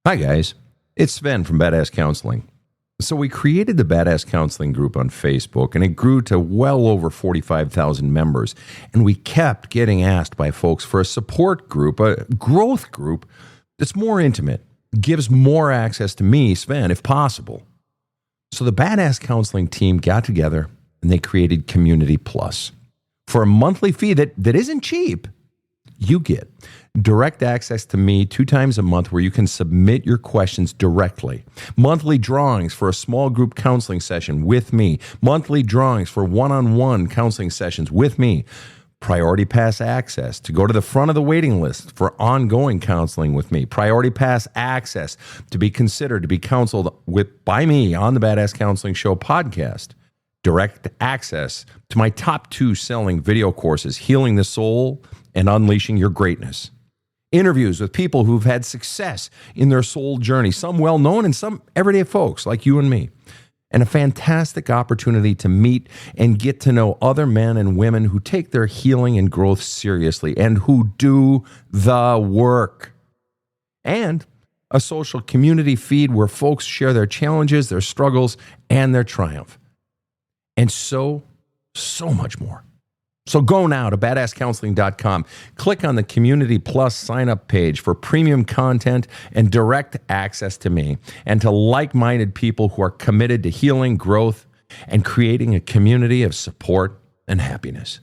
Hi, guys. It's Sven from Badass Counseling. So we created the Badass Counseling group on Facebook, and it grew to well over 45,000 members. And we kept getting asked by folks for a support group, a growth group that's more intimate, gives more access to me, Sven, if possible. So the Badass Counseling team got together, and they created Community Plus. For a monthly fee that isn't cheap, you get direct access to me 2 times a month where you can submit your questions directly. Monthly drawings for a small group counseling session with me. Monthly drawings for one-on-one counseling sessions with me. Priority Pass access to go to the front of the waiting list for ongoing counseling with me. Priority Pass access to be considered to be counseled by me on the Badass Counseling Show podcast. Direct access to my top 2 selling video courses, Healing the Soul and Unleashing Your Greatness. Interviews with people who've had success in their soul journey, some well-known and some everyday folks like you and me. And a fantastic opportunity to meet and get to know other men and women who take their healing and growth seriously and who do the work. And a social community feed where folks share their challenges, their struggles, and their triumph. And so much more. So go now to badasscounseling.com. Click on the Community Plus sign-up page for premium content and direct access to me and to like-minded people who are committed to healing, growth, and creating a community of support and happiness.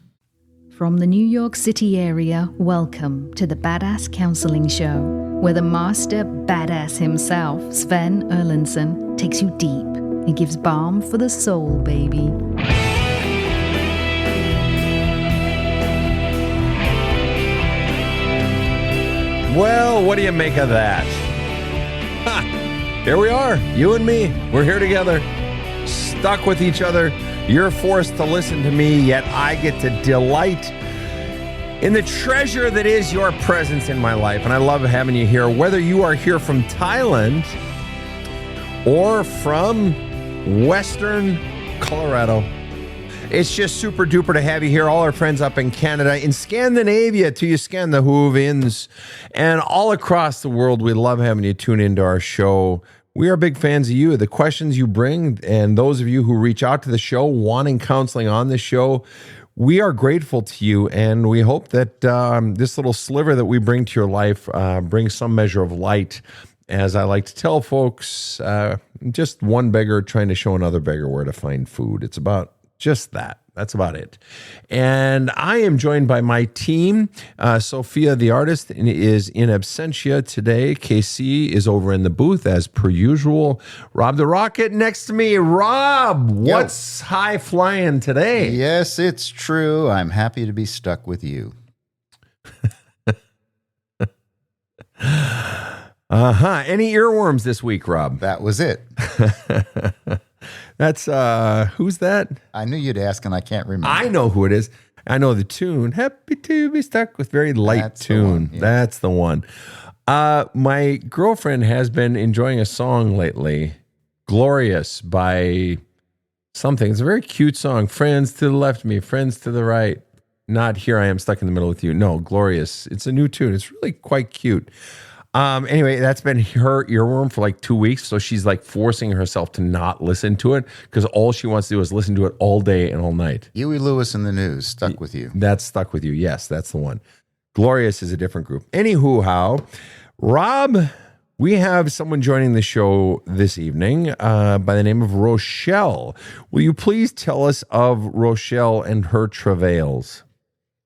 From the New York City area, welcome to the Badass Counseling Show, where the master badass himself, Sven Erlandson, takes you deep and gives balm for the soul, baby. Well, what do you make of that? Here we are, you and me. We're here together, stuck with each other. You're forced to listen to me, yet I get to delight in the treasure that is your presence in my life. And I love having you here, whether you are here from Thailand or from Western Colorado. It's just super duper to have you here. All our friends up in Canada, in Scandinavia, to you Scandinavians, and all across the world. We love having you tune into our show. We are big fans of you, the questions you bring, and those of you who reach out to the show wanting counseling on the show. We are grateful to you, and we hope that this little sliver that we bring to your life brings some measure of light. As I like to tell folks, just one beggar trying to show another beggar where to find food. It's about just that. That's about it. And I am joined by my team. Sophia, the artist, is in absentia today. KC is over in the booth as per usual. Rob the Rocket next to me. Rob, what's high flying today? Yes, it's true. I'm happy to be stuck with you. Any earworms this week, Rob? That was it. That's, who's that? I knew you'd ask, and I can't remember. I know who it is. I know the tune. Happy to be stuck with very light That's tune. the one, yeah. That's the one. My girlfriend has been enjoying a song lately, Glorious by something. It's a very cute song. Friends to the left of me, friends to the right. Not Here I Am Stuck in the Middle with You. No, Glorious. It's a new tune. It's really quite cute. Anyway, that's been her earworm for like 2 weeks. So she's like forcing herself to not listen to it because all she wants to do is listen to it all day and all night. Huey Lewis in the News, Stuck with You. That's Stuck with You. Yes, that's the one. Glorious is a different group. Anywho, Rob, we have someone joining the show this evening by the name of Rochelle. Will you please tell us of Rochelle and her travails?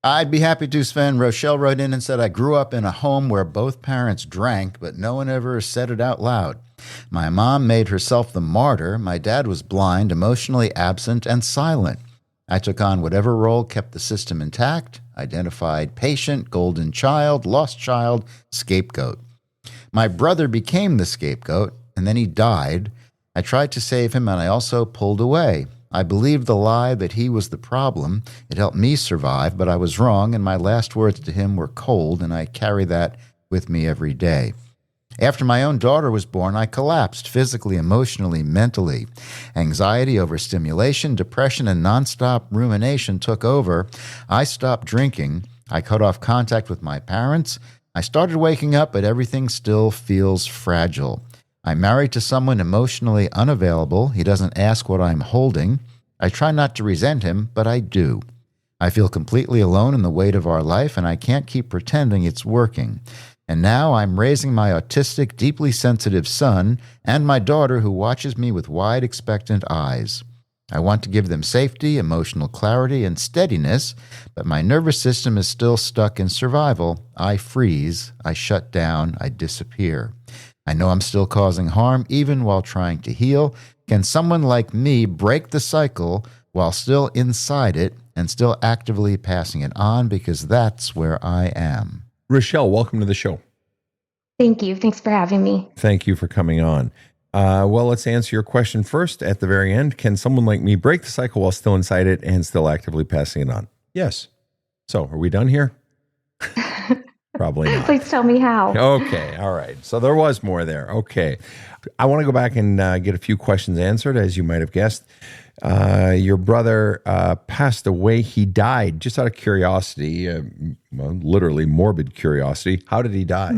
I'd be happy to, Sven. Rochelle wrote in and said, I grew up in a home where both parents drank, but no one ever said it out loud. My mom made herself the martyr. My dad was blind, emotionally absent, and silent. I took on whatever role kept the system intact, identified patient, golden child, lost child, scapegoat. My brother became the scapegoat, and then he died. I tried to save him, and I also pulled away. I believed the lie that he was the problem. It helped me survive, but I was wrong, and my last words to him were cold, and I carry that with me every day. After my own daughter was born, I collapsed physically, emotionally, mentally. Anxiety, overstimulation, depression, and nonstop rumination took over. I stopped drinking. I cut off contact with my parents. I started waking up, but everything still feels fragile. I'm married to someone emotionally unavailable. He doesn't ask what I'm holding. I try not to resent him, but I do. I feel completely alone in the weight of our life, and I can't keep pretending it's working. And now I'm raising my autistic, deeply sensitive son and my daughter who watches me with wide, expectant eyes. I want to give them safety, emotional clarity, and steadiness, but my nervous system is still stuck in survival. I freeze, I shut down, I disappear. I know I'm still causing harm even while trying to heal. Can someone like me break the cycle while still inside it and still actively passing it on? Because that's where I am. Rochelle, welcome to the show. Thank you. Thanks for having me. Thank you for coming on. Well, let's answer your question first at the very end. Can someone like me break the cycle while still inside it and still actively passing it on? Yes. So are we done here? Probably not. Please tell me how. Okay. All right. So there was more there. Okay. I want to go back and get a few questions answered, as you might have guessed. Your brother passed away. He died. Just out of curiosity, well, literally morbid curiosity. How did he die?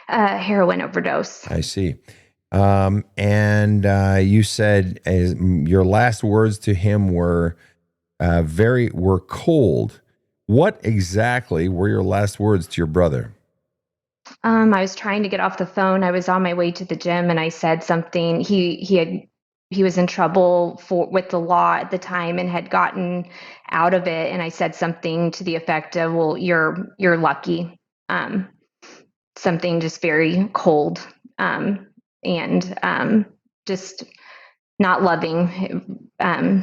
Heroin overdose. I see. And you said your last words to him were cold. What exactly were your last words to your brother? I was trying to get off the phone. I was on my way to the gym, and I said something. He was in trouble with the law at the time and had gotten out of it. And I said something to the effect of, "Well, you're lucky." Something just very cold, and just not loving,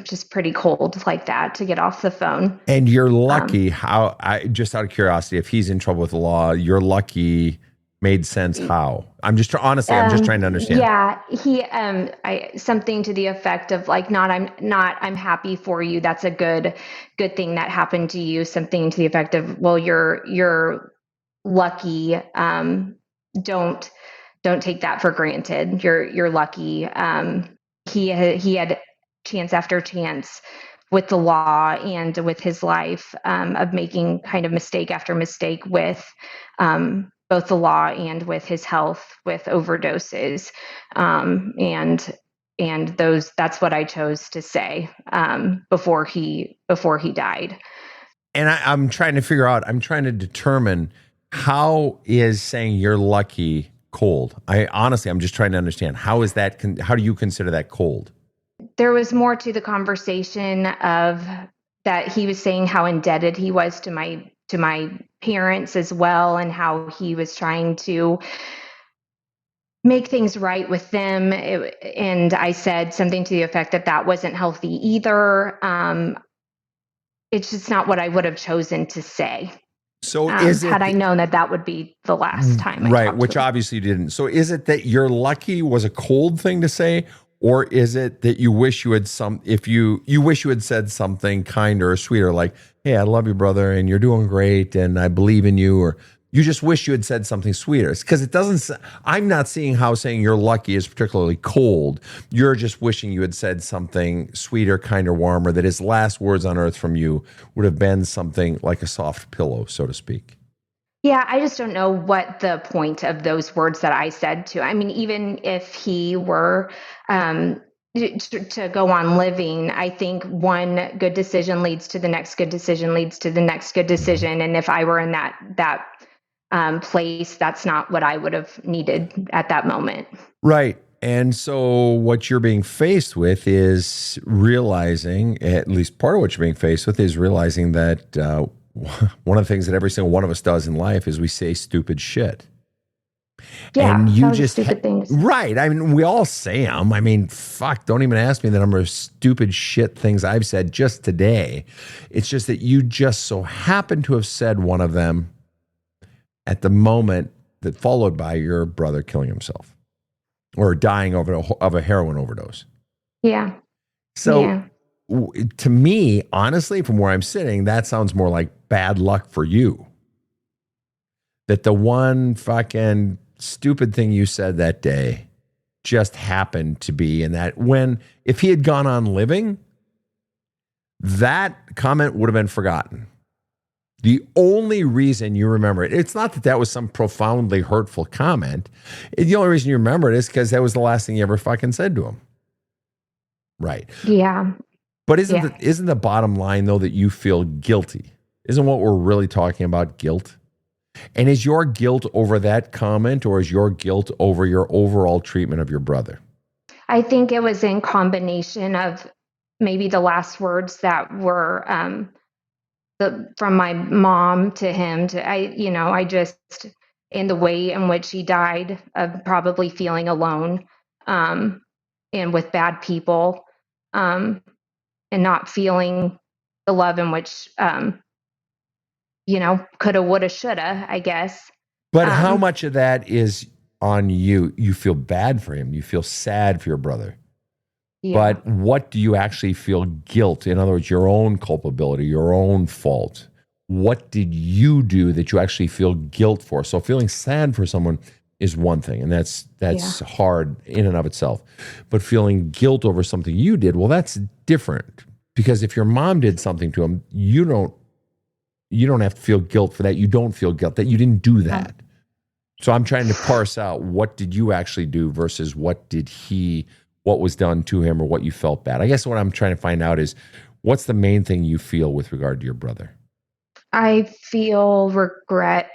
just pretty cold like that to get off the phone. And you're lucky. Just out of curiosity, if he's in trouble with the law, you're lucky made sense. How? I'm just trying to understand. Yeah, something to the effect of like, I'm happy for you. That's a good thing that happened to you. Something to the effect of, well, you're lucky. Don't take that for granted. You're lucky. He had chance after chance with the law and with his life, of making kind of mistake after mistake with both the law and with his health, with overdoses, and that's what I chose to say before he died. And I'm trying to determine, how is saying you're lucky cold? I'm just trying to understand, how is that? How do you consider that cold? There was more to the conversation of that. He was saying how indebted he was to my parents as well, and how he was trying to make things right with them. And I said something to the effect that wasn't healthy either. It's just not what I would have chosen to say. So had I known that would be the last time I right, which obviously you didn't. So is it that you're lucky was a cold thing to say, or is it that you wish you had you wish you had said something kinder or sweeter, like, "Hey, I love you, brother, and you're doing great, and I believe in you," or you just wish you had said something sweeter? Because it doesn't. I'm not seeing how saying you're lucky is particularly cold. You're just wishing you had said something sweeter, kinder, warmer, that his last words on earth from you would have been something like a soft pillow, so to speak. Yeah, I just don't know what the point of those words that I said to. I mean, even if he were to go on living, I think one good decision leads to the next good decision, leads to the next good decision. And if I were in that place, that's not what I would have needed at that moment. Right. And so what you're being faced with is realizing, at least part of what you're being faced with is realizing that one of the things that every single one of us does in life is we say stupid shit. Yeah, and you just stupid things. Right. I mean, we all say them. I mean, fuck, don't even ask me the number of stupid shit things I've said just today. It's just that you just so happen to have said one of them at the moment that followed by your brother killing himself or dying of a heroin overdose. Yeah. So to me, honestly, from where I'm sitting, that sounds more like bad luck for you. That the one fucking stupid thing you said that day just happened to be in that if he had gone on living, that comment would have been forgotten. The only reason you remember it, it's not that that was some profoundly hurtful comment. The only reason you remember it is because that was the last thing you ever fucking said to him. Right. Yeah. But Yeah. isn't the bottom line, though, that you feel guilty? Isn't what we're really talking about guilt? And is your guilt over that comment, or is your guilt over your overall treatment of your brother? I think it was in combination of maybe the last words that were from my mom to him I just, in the way in which he died, of probably feeling alone, and with bad people, and not feeling the love in which, coulda, woulda, shoulda, I guess. But how Um, much of that is on you? You feel bad for him. You feel sad for your brother. yeah. But what do you actually feel guilt? In other words, your own culpability, your own fault. What did you do that you actually feel guilt for? So feeling sad for someone is one thing, and that's hard in and of itself. But feeling guilt over something you did, well, that's different. Because if your mom did something to him, you don't have to feel guilt for that. You don't feel guilt that you didn't do that. So I'm trying to parse out, what did you actually do versus what was done to him, or what you felt bad. I guess what I'm trying to find out is, what's the main thing you feel with regard to your brother? I feel regret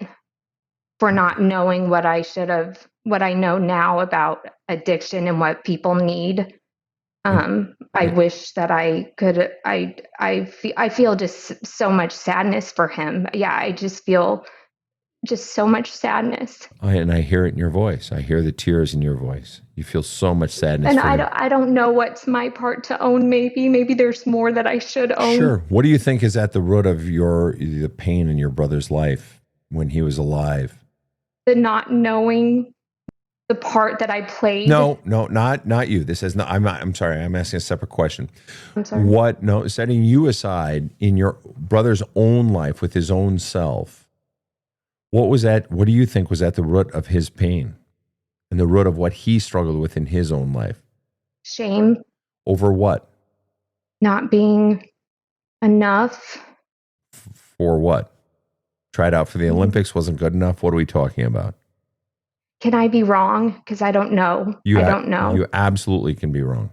for not knowing what I know now about addiction and what people need. I wish that I could. I feel just so much sadness for him. Yeah, I just feel just so much sadness. And I hear it in your voice. I hear the tears in your voice. You feel so much sadness And for him. I don't know what's my part to own. Maybe there's more that I should own. Sure. What do you think is at the root of the pain in your brother's life when he was alive? The not knowing the part that I played. No, not you. This is not. I'm sorry. I'm asking a separate question. I'm sorry. What? No, setting you aside in your brother's own life with his own self. What was that? What do you think was at the root of his pain and the root of what he struggled with in his own life? Shame. Over what? Not being enough. For what? Tried out for the Olympics, wasn't good enough. What are we talking about? Can I be wrong? Because I don't know. I don't know. You absolutely can be wrong.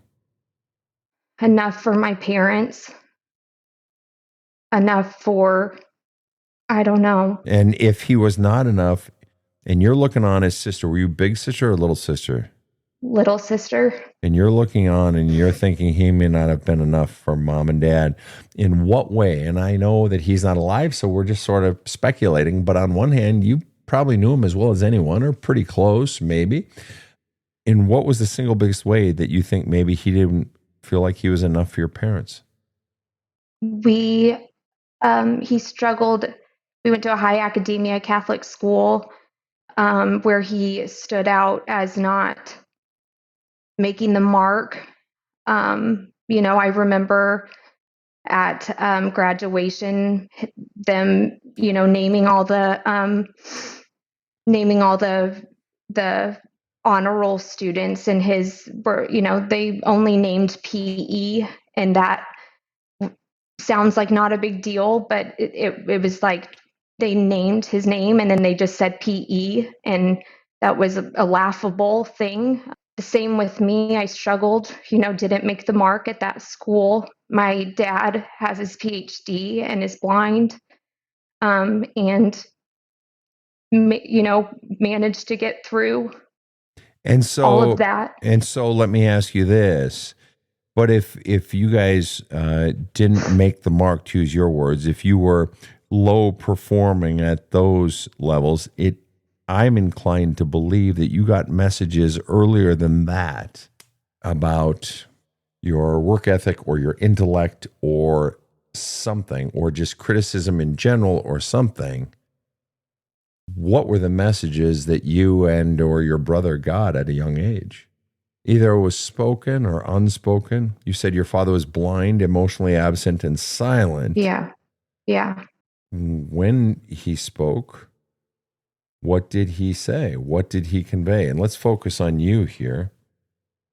Enough for my parents. Enough for, I don't know. And if he was not enough, and you're looking on his sister, were you big sister or little sister? Little sister. And you're looking on and you're thinking he may not have been enough for mom and dad. In what way? And I know that he's not alive, so we're just sort of speculating. But on one hand, you probably knew him as well as anyone, or pretty close, maybe. In what was the single biggest way that you think maybe he didn't feel like he was enough for your parents? He struggled. We went to a high academia Catholic school, where he stood out as not making the mark. I remember at graduation, them, naming all the honor roll students, and they only named PE, and that sounds like not a big deal, but it was like they named his name and then they just said PE, and that was a laughable thing. The same with me. I struggled, didn't make the mark at that school. My dad has his PhD and is blind, and managed to get through and so all of that. And so let me ask you this. But if you guys didn't make the mark, to use your words, if you were low performing at those levels, I'm inclined to believe that you got messages earlier than that about your work ethic or your intellect or something, or just criticism in general or something. What were the messages that you and or your brother got at a young age? Either it was spoken or unspoken. You said your father was blind, emotionally absent, and silent. Yeah. When he spoke, what did he say? What did he convey? And let's focus on you here.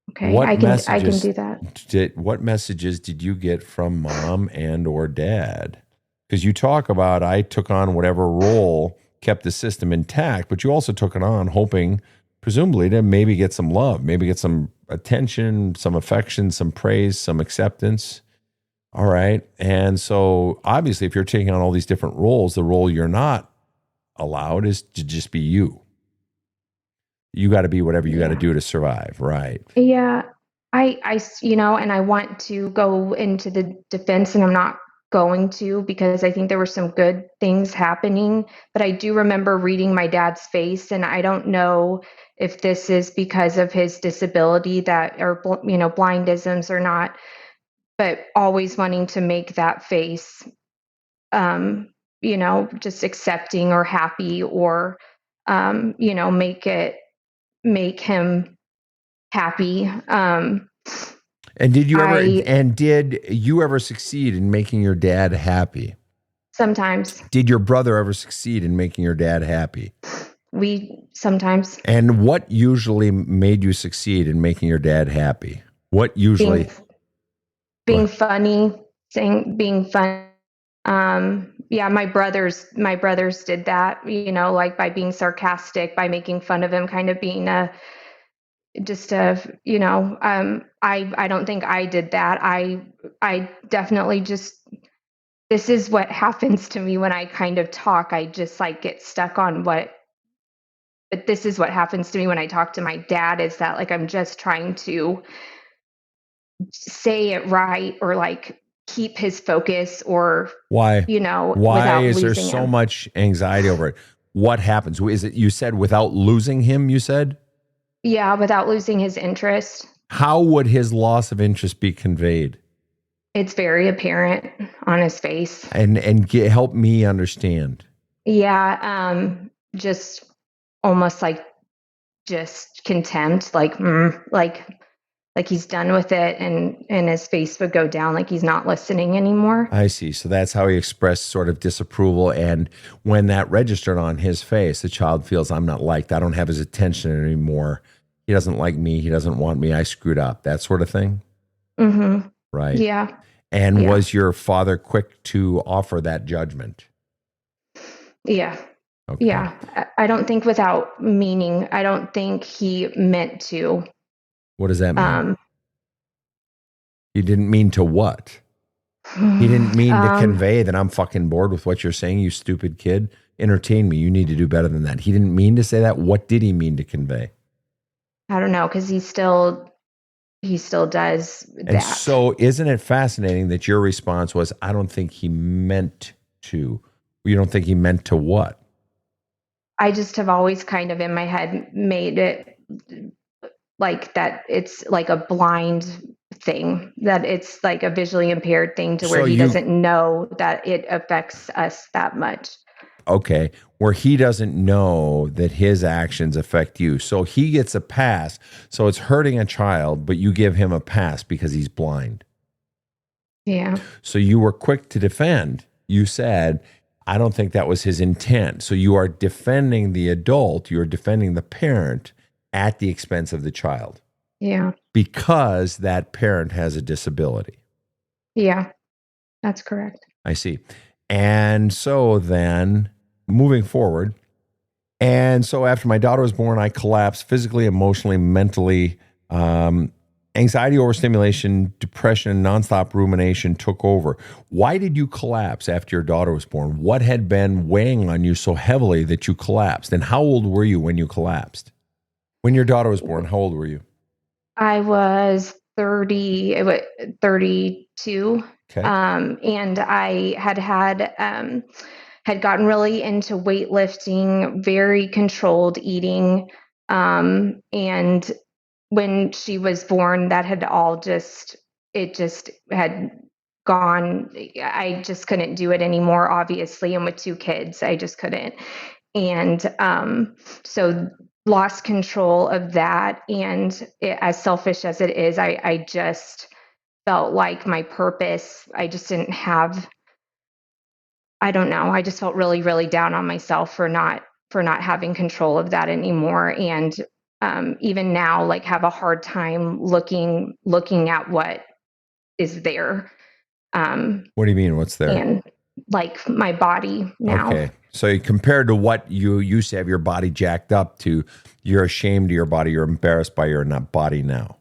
Okay, I can do that. What messages did you get from mom and or dad? Because you talk about, I took on whatever role kept the system intact, but you also took it on hoping, presumably, to maybe get some love, maybe get some attention, some affection, some praise, some acceptance. All right. And so obviously, if you're taking on all these different roles, the role you're not allowed is to just be you. You got to be whatever you got to do to survive. Right. Yeah. And I want to go into the defense, and I'm not going to, because I think there were some good things happening. But I do remember reading my dad's face, and I don't know if this is because of his disability or blindisms or not, but always wanting to make that face, just accepting or happy, or, make him happy. And did you ever succeed in making your dad happy? Sometimes. Did your brother ever succeed in making your dad happy? Sometimes. And what usually made you succeed in making your dad happy? What usually? Being funny, being fun. Yeah, my brothers did that, like by being sarcastic, by making fun of him, kind of being I don't think I did that. I definitely this is what happens to me when I kind of talk. I just like get stuck on but this is what happens to me when I talk to my dad, is that like I'm just trying to say it right, or like keep his focus, or why is there so him. much anxiety over it? What happens? Is it, you said, without losing him, you said? Yeah, without losing his interest. How would his loss of interest be conveyed? It's very apparent on his face. And help me understand. Yeah, just almost like just contempt, like he's done with it, and his face would go down, like he's not listening anymore. I see. So that's how he expressed sort of disapproval. And when that registered on his face, the child feels, I'm not liked. I don't have his attention anymore. He doesn't like me. He doesn't want me. I screwed up. That sort of thing. Mm-hmm. Right. Yeah. And was your father quick to offer that judgment? Yeah. Okay. Yeah. I don't think without meaning. I don't think he meant to. What does that mean? He didn't mean to what? He didn't mean to convey that I'm fucking bored with what you're saying, you stupid kid. Entertain me. You need to do better than that. He didn't mean to say that. What did he mean to convey? I don't know, because he still does that. And so isn't it fascinating that your response was, I don't think he meant to. You don't think he meant to what? I just have always kind of in my head made it like that it's like a blind thing, that it's like a visually impaired thing to where he doesn't know that it affects us that much. Okay, where he doesn't know that his actions affect you. So he gets a pass. So it's hurting a child, but you give him a pass because he's blind. Yeah. So you were quick to defend. You said, I don't think that was his intent. So you are defending the adult, you're defending the parent at the expense of the child. Yeah. Because that parent has a disability. Yeah, that's correct. I see. And so then moving forward, and so after my daughter was born, I collapsed physically, emotionally, mentally. Anxiety, overstimulation, depression, nonstop rumination took over. Why did you collapse after your daughter was born? What had been weighing on you so heavily that you collapsed? And how old were you when you collapsed? When your daughter was born, how old were you? I was 32. Okay. And I had gotten really into weightlifting, very controlled eating. And when she was born, that had all it just had gone. I just couldn't do it anymore, obviously. And with 2 kids, I just couldn't. And so lost control of that. And as selfish as it is, I just felt like my purpose, I just didn't have, I don't know. I just felt really, really down on myself for not having control of that anymore. And even now, like, have a hard time looking at what is there. What do you mean? What's there? And like my body now. Okay. So compared to what you used to have your body jacked up to, you're ashamed of your body. You're embarrassed by your body now.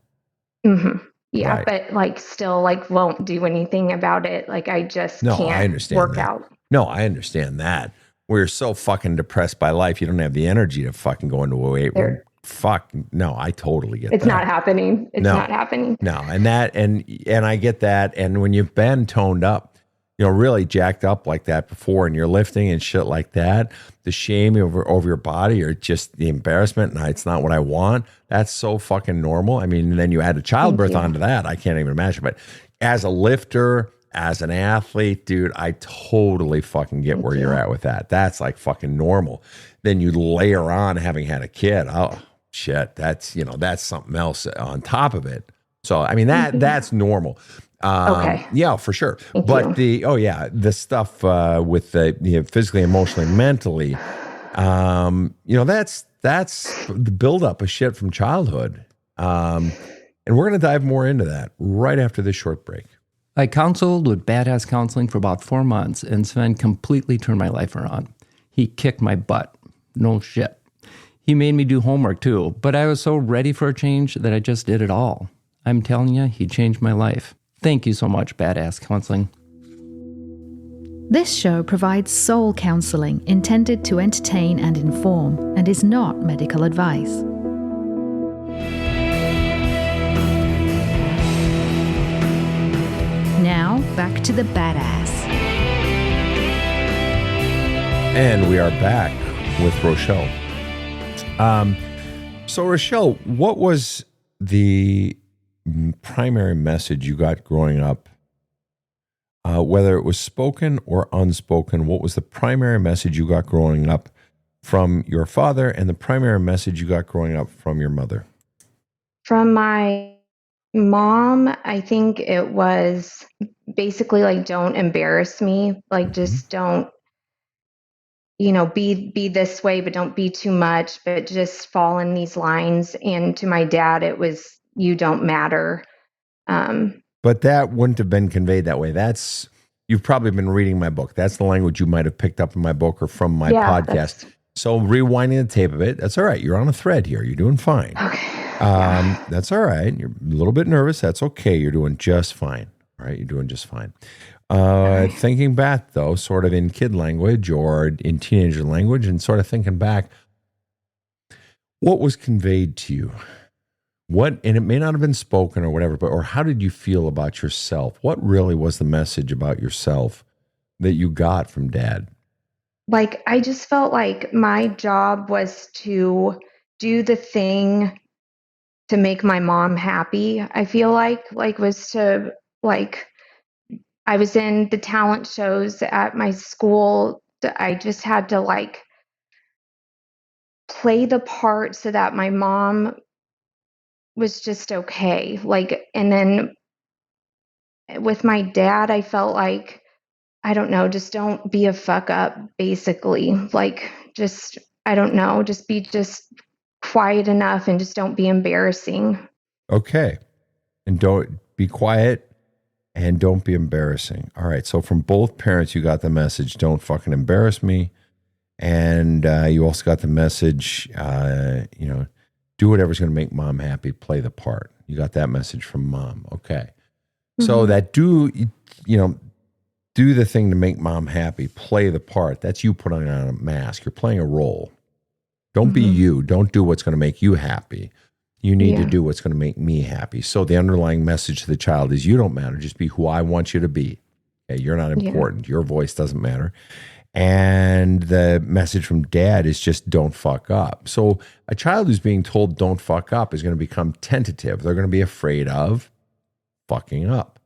Mm-hmm. Yeah, Right. but like still like won't do anything about it. Like I just No, can't I understand work that. out. No, I understand that. We're so fucking depressed by life. You don't have the energy to fucking go into a weight room. Fuck. No, I totally get It's that. not happening. It's No. not happening. No, and I get that. And when you've been toned up, really jacked up like that before, and you're lifting and shit like that, the shame over your body or just the embarrassment, and it's not what I want. That's so fucking normal. I mean, and then you add a childbirth onto that. I can't even imagine. But as a lifter, as an athlete, dude, I totally fucking get where you're at with that. That's like fucking normal. Then you layer on having had a kid. Oh shit, that's something else on top of it. So I mean that's normal. Okay. Yeah, for sure. Thank But you. the stuff with the physically, emotionally, mentally, that's the buildup of shit from childhood. And we're gonna dive more into that right after this short break. I counseled with Badass Counseling for about 4 months, and Sven completely turned my life around. He kicked my butt. No shit. He made me do homework too, but I was so ready for a change that I just did it all. I'm telling you, he changed my life. Thank you so much, Badass Counseling. This show provides soul counseling intended to entertain and inform and is not medical advice. Now, back to the badass. And we are back with Rochelle. So Rochelle, what was the primary message you got growing up? Whether it was spoken or unspoken, what was the primary message you got growing up from your father and the primary message you got growing up from your mother? From my mom, I think it was basically like, don't embarrass me. Like, just don't, be this way, but don't be too much, but just fall in these lines. And to my dad, it was, you don't matter. But that wouldn't have been conveyed that way. You've probably been reading my book. That's the language you might have picked up in my book or from my podcast. So rewinding the tape of it, that's all right. You're on a thread here. You're doing fine. Okay. That's all right. You're a little bit nervous. That's okay. You're doing just fine. All right. You're doing just fine. Thinking back, though, sort of in kid language or in teenager language, and sort of thinking back, what was conveyed to you? And it may not have been spoken or whatever, or how did you feel about yourself? What really was the message about yourself that you got from Dad? Like, I just felt like my job was to do the thing to make my mom happy. I feel like was to, like, I was in the talent shows at my school. I just had to, like, play the part so that my mom was just okay. Like, and then with my dad, I felt like, I don't know, just don't be a fuck up, basically. Like, just, I don't know, just be quiet enough and just don't be embarrassing. Okay. And don't be quiet and don't be embarrassing. All right. So from both parents, you got the message, don't fucking embarrass me. And you also got the message, do whatever's going to make mom happy, play the part. You got that message from mom. Okay. Mm-hmm. So that do the thing to make mom happy, play the part. That's you putting on a mask. You're playing a role. Don't be you. Don't do what's going to make you happy. You need to do what's going to make me happy. So the underlying message to the child is, you don't matter. Just be who I want you to be. Okay? You're not important. Your voice doesn't matter. And the message from Dad is just don't fuck up. So a child who's being told don't fuck up is going to become tentative. They're going to be afraid of fucking up.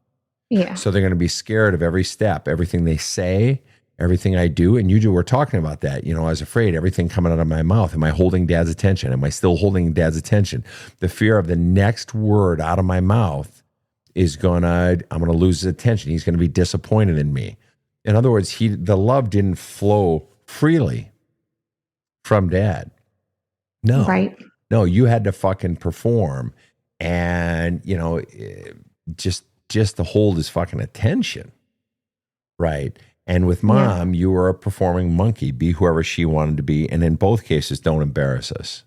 Yeah. So they're going to be scared of every step, everything they say, everything I do. And you were talking about that. I was afraid, everything coming out of my mouth. Am I holding Dad's attention? Am I still holding Dad's attention? The fear of the next word out of my mouth I'm going to lose his attention. He's going to be disappointed in me. In other words, the love didn't flow freely from Dad. No. Right. No, you had to fucking perform and, just to hold his fucking attention. Right. And with mom, you were a performing monkey, be whoever she wanted to be. And in both cases, don't embarrass us.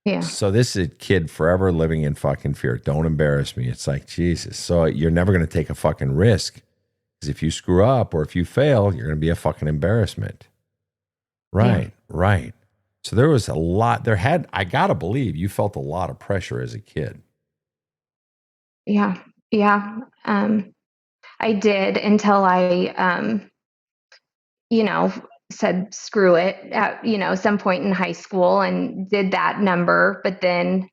Yeah. So this is a kid forever living in fucking fear. Don't embarrass me. It's like, Jesus. So you're never going to take a fucking risk. Because if you screw up or if you fail, you're going to be a fucking embarrassment. Right, right. So there was a lot, I got to believe you felt a lot of pressure as a kid. Yeah. Yeah. I did until I, said screw it at, some point in high school and did that number, but then,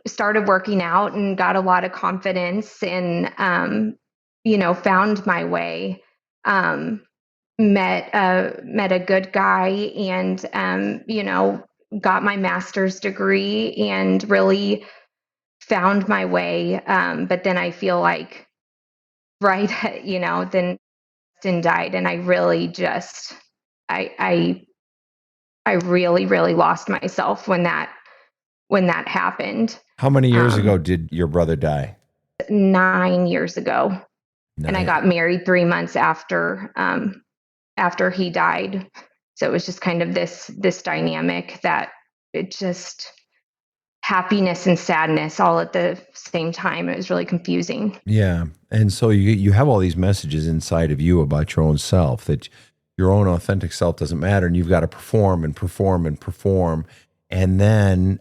started working out and got a lot of confidence and, found my way. Met a good guy and, got my master's degree and really found my way. But then I feel like, right, then and died, and I really just, I really, really lost myself when that happened. How many years ago did your brother die? 9 years ago. 9. And I got married 3 months after he died. So it was just kind of this dynamic that it just happiness and sadness all at the same time. It was really confusing. Yeah. And so you have all these messages inside of you about your own self, that your own authentic self doesn't matter, and you've got to perform and perform and perform. And then,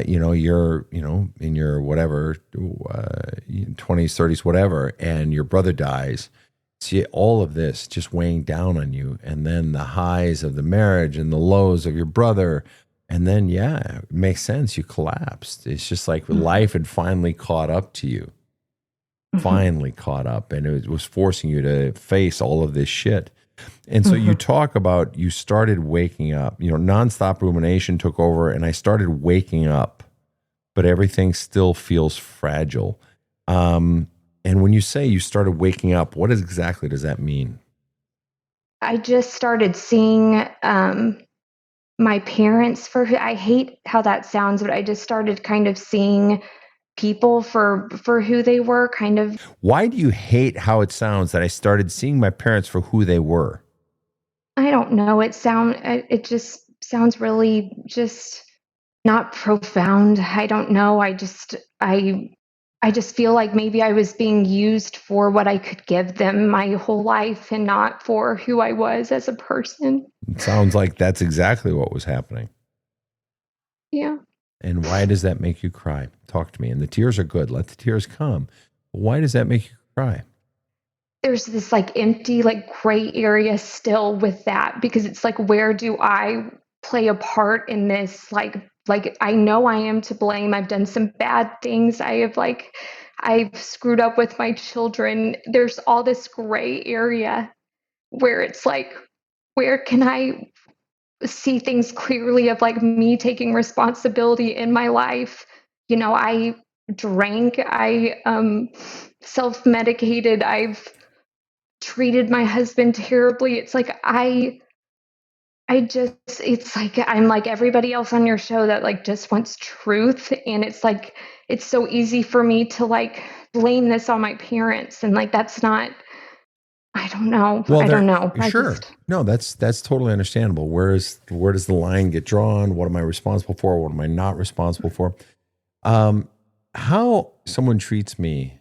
you're, in your whatever, 20s, 30s, whatever, and your brother dies. See all of this just weighing down on you. And then the highs of the marriage and the lows of your brother. And then, it makes sense. You collapsed. It's just like life had finally caught up to you. Finally caught up. And it was forcing you to face all of this shit. And so you talk about, you started waking up, nonstop rumination took over, and I started waking up, but everything still feels fragile. And when you say you started waking up, what exactly does that mean? I just started seeing my parents I hate how that sounds, but I just started kind of seeing people for who they were, kind of. Why do you hate how it sounds that I started seeing my parents for who they were? I don't know. It just sounds really just not profound. I don't know. I just feel like maybe I was being used for what I could give them my whole life and not for who I was as a person. It sounds like that's exactly what was happening. Yeah. And why does that make you cry? Talk to me. And the tears are good. Let the tears come. But why does that make you cry? There's this empty, gray area still with that, because it's where do I play a part in this? I know I am to blame. I've done some bad things. I've screwed up with my children. There's all this gray area where it's where can I see things clearly of me taking responsibility in my life? I drank, I self-medicated, I've treated my husband terribly. It's it's I'm like everybody else on your show that just wants truth, and it's so easy for me to blame this on my parents, and that's not, I don't know. Well, I don't know. Sure. No, that's totally understandable. Where does the line get drawn? What am I responsible for? What am I not responsible for? How someone treats me,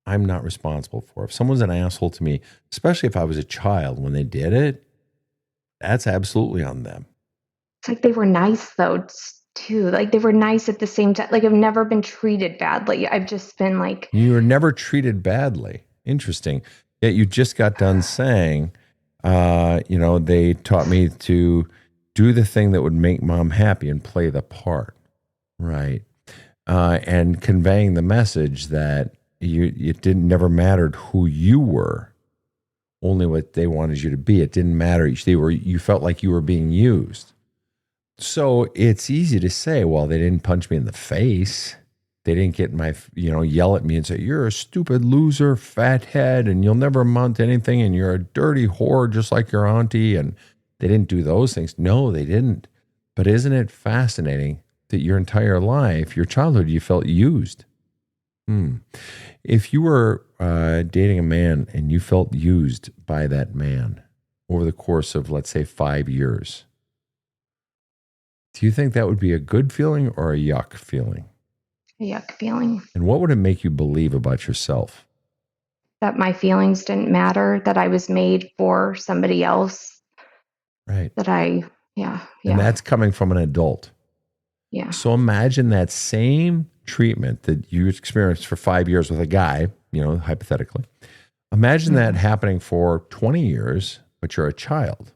I'm not responsible for. If someone's an asshole to me, especially if I was a child when they did it, that's absolutely on them. It's they were nice though too. They were nice at the same time. I've never been treated badly. I've just been You were never treated badly. Interesting. Yet you just got done saying, they taught me to do the thing that would make mom happy and play the part, right? And conveying the message that it never mattered who you were, only what they wanted you to be. It didn't matter. You felt like you were being used. So it's easy to say, well, they didn't punch me in the face. They didn't get yell at me and say, you're a stupid loser, fathead, and you'll never amount to anything, and you're a dirty whore just like your auntie. And they didn't do those things. No, they didn't. But isn't it fascinating that your entire life, your childhood, you felt used? If you were dating a man and you felt used by that man over the course of, let's say, 5 years, do you think that would be a good feeling or a yuck feeling? A yuck feeling. And what would it make you believe about yourself? That my feelings didn't matter, that I was made for somebody else. Right. Yeah. And that's coming from an adult. Yeah. So imagine that same treatment that you experienced for 5 years with a guy, hypothetically. Imagine that happening for 20 years, but you're a child.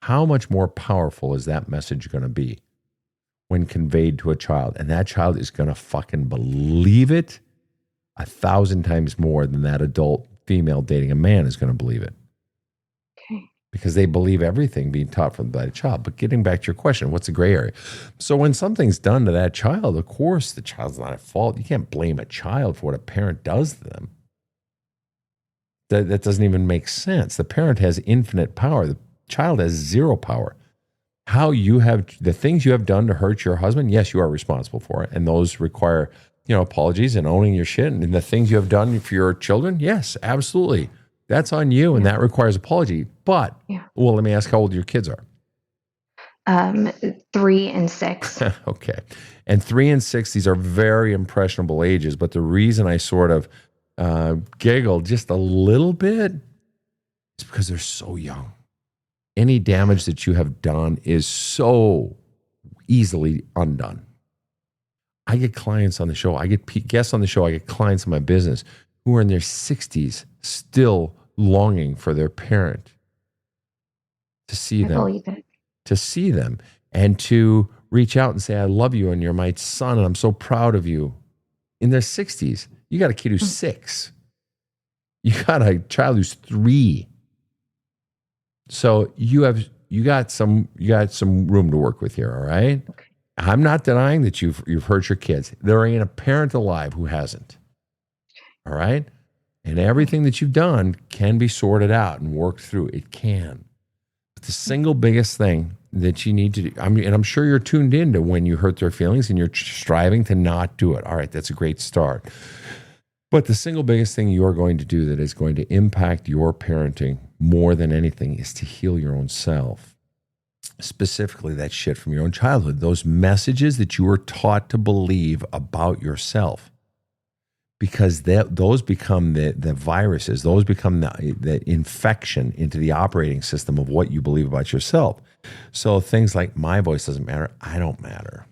How much more powerful is that message going to be when conveyed to a child? And that child is going to fucking believe it 1,000 times more than that adult female dating a man is going to believe it. Okay. Because they believe everything being taught by the child. But getting back to your question, what's the gray area? So when something's done to that child, of course, the child's not at fault. You can't blame a child for what a parent does to them. That doesn't even make sense. The parent has infinite power. The child has zero power. The things you have done to hurt your husband, yes, you are responsible for it. And those require, apologies and owning your shit. And the things you have done for your children, yes, absolutely. That's on you, and that requires apology. But, well, let me ask how old your kids are. 3 and 6. Okay. And 3 and 6, these are very impressionable ages. But the reason I sort of giggled just a little bit is because they're so young. Any damage that you have done is so easily undone. I get clients on the show. I get guests on the show. I get clients in my business who are in their 60s still longing for their parent to see them. I believe it. To see them and to reach out and say, I love you and you're my son and I'm so proud of you. In their 60s, you got a kid who's 6. You got a child who's 3. So you got some room to work with here, all right? Okay. I'm not denying that you've hurt your kids. There ain't a parent alive who hasn't. All right? And everything that you've done can be sorted out and worked through. It can. But the single biggest thing that you need to do, and I'm sure you're tuned into when you hurt their feelings and you're striving to not do it. All right, that's a great start. But the single biggest thing you're going to do that is going to impact your parenting more than anything is to heal your own self. Specifically, that shit from your own childhood, those messages that you were taught to believe about yourself. Because those become the viruses, those become the infection into the operating system of what you believe about yourself. So things like my voice doesn't matter, I don't matter.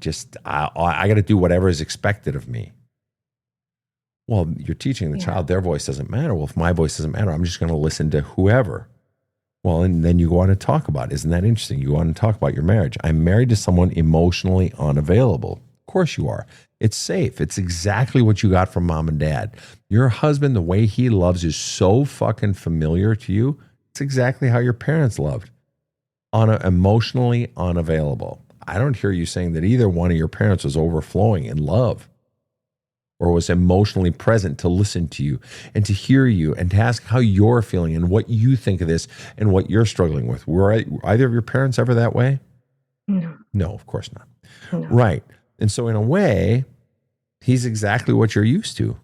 Just I got to do whatever is expected of me. Well, you're teaching the child their voice doesn't matter. Well, if my voice doesn't matter, I'm just going to listen to whoever. Well, and then you go on and talk about, isn't that interesting? You go on and talk about your marriage. I'm married to someone emotionally unavailable. Of course you are. It's safe. It's exactly what you got from mom and dad. Your husband, the way he loves is so fucking familiar to you. It's exactly how your parents loved. Emotionally unavailable. I don't hear you saying that either one of your parents was overflowing in love or was emotionally present to listen to you and to hear you and to ask how you're feeling and what you think of this and what you're struggling with. Were either of your parents ever that way? No. No, of course not. No. Right. And so in a way, he's exactly what you're used to.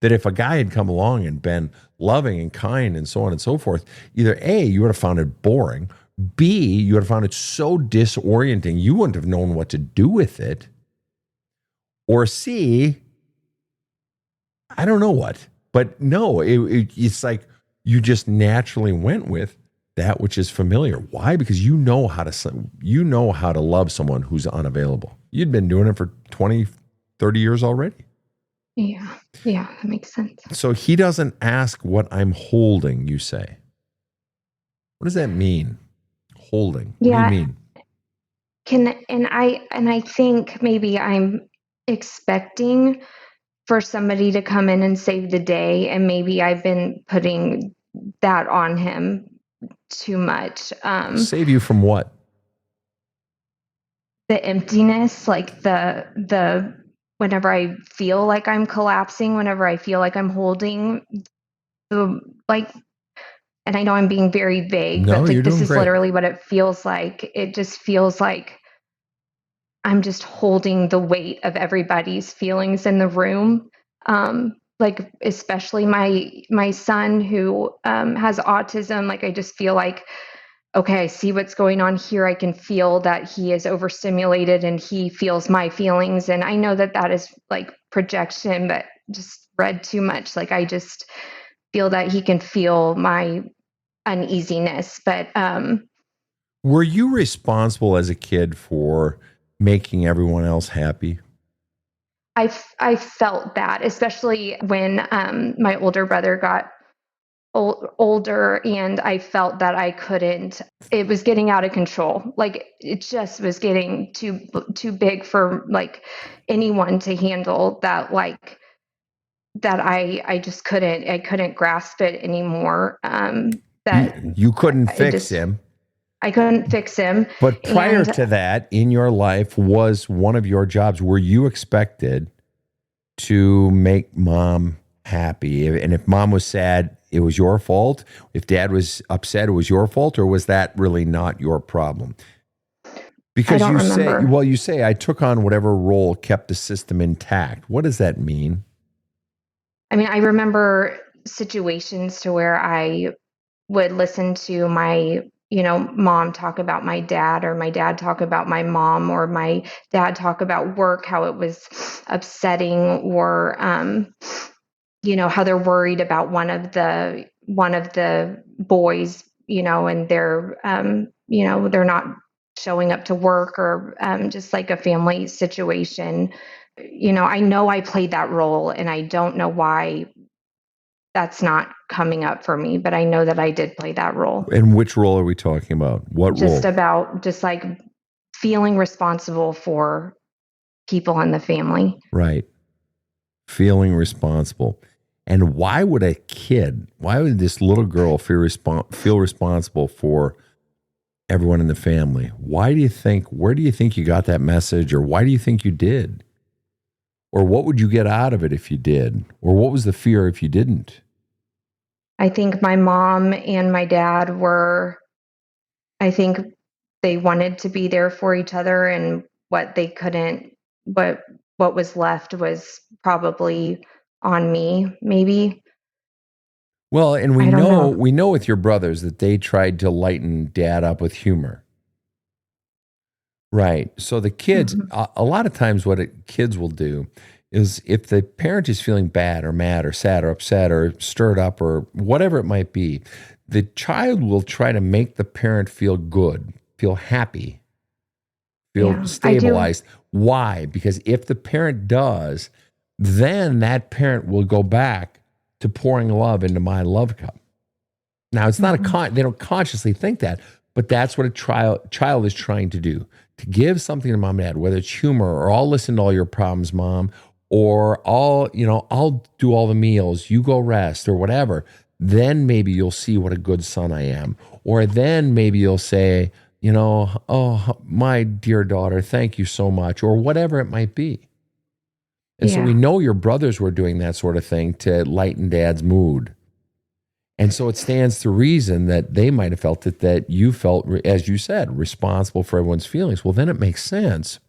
That if a guy had come along and been loving and kind and so on and so forth, either A, you would have found it boring, B, you would have found it so disorienting, you wouldn't have known what to do with it, or C, I don't know what. But no, it's like you just naturally went with that which is familiar. Why? Because you know how to love someone who's unavailable. You'd been doing it for 20, 30 years already. Yeah, that makes sense. So he doesn't ask what I'm holding, you say. What does that mean? Holding. What do you mean? I think maybe I'm expecting for somebody to come in and save the day, and maybe I've been putting that on him too much. Save you from what? The emptiness, like the whenever I feel like I'm collapsing, whenever I feel like I'm holding the and I know I'm being very vague, no, but you're this doing is great. literally what it feels like. It just feels like I'm just holding the weight of everybody's feelings in the room. Like especially my son who has autism. Like I just feel like, okay, I see what's going on here. I can feel that he is overstimulated and he feels my feelings. And I know that that is like projection, but just read too much. Like I just feel that he can feel my uneasiness. But Were you responsible as a kid for making everyone else happy? I felt that, especially when my older brother got older, and I felt that I couldn't. It was getting out of control. Like it just was getting too big for like anyone to handle. That like that I just couldn't. I couldn't grasp it anymore. You couldn't I fix just him. I couldn't fix him. But prior And to that, in your life, was one of your jobs, were you expected to make mom happy? And if mom was sad, it was your fault. If dad was upset, it was your fault, or was that really not your problem? Because don't remember. you say, I took on whatever role kept the system intact. What does that mean? I mean, I remember situations to where I would listen to my, mom talk about my dad, or my dad talk about my mom, or my dad talk about work, how it was upsetting, or how they're worried about one of the boys, and they're not showing up to work, or just like a family situation. I know I played that role, and I don't know why that's not coming up for me, but I know that I did play that role. And which role are we talking about? What Just role? about just like feeling responsible for people in the family. Right. Feeling responsible. And why would this little girl feel responsible for everyone in the family? Where do you think you got that message, or why do you think you did? Or what would you get out of it if you did? Or what was the fear if you didn't? I think my mom and my dad I think they wanted to be there for each other, and what they couldn't, what was left was probably on me, maybe. Well, and I don't know. we know with your brothers that they tried to lighten dad up with humor. Right. So the kids, Mhm. a lot of times kids will do is, if the parent is feeling bad or mad or sad or upset or stirred up or whatever it might be, the child will try to make the parent feel good, feel happy, feel Yeah, I do. stabilized. Why? Because if the parent does, then that parent will go back to pouring love into my love cup. Now, it's not Mhm. they don't consciously think that, but that's what a child is trying to do, to give something to mom and dad, whether it's humor or I'll listen to all your problems, mom, or I'll do all the meals, you go rest, or whatever. Then maybe you'll see what a good son I am. Or then maybe you'll say, oh, my dear daughter, thank you so much, or whatever it might be. And so we Yeah. know your brothers were doing that sort of thing to lighten dad's mood. And so it stands to reason that they might have felt that you felt, as you said, responsible for everyone's feelings. Well, then it makes sense,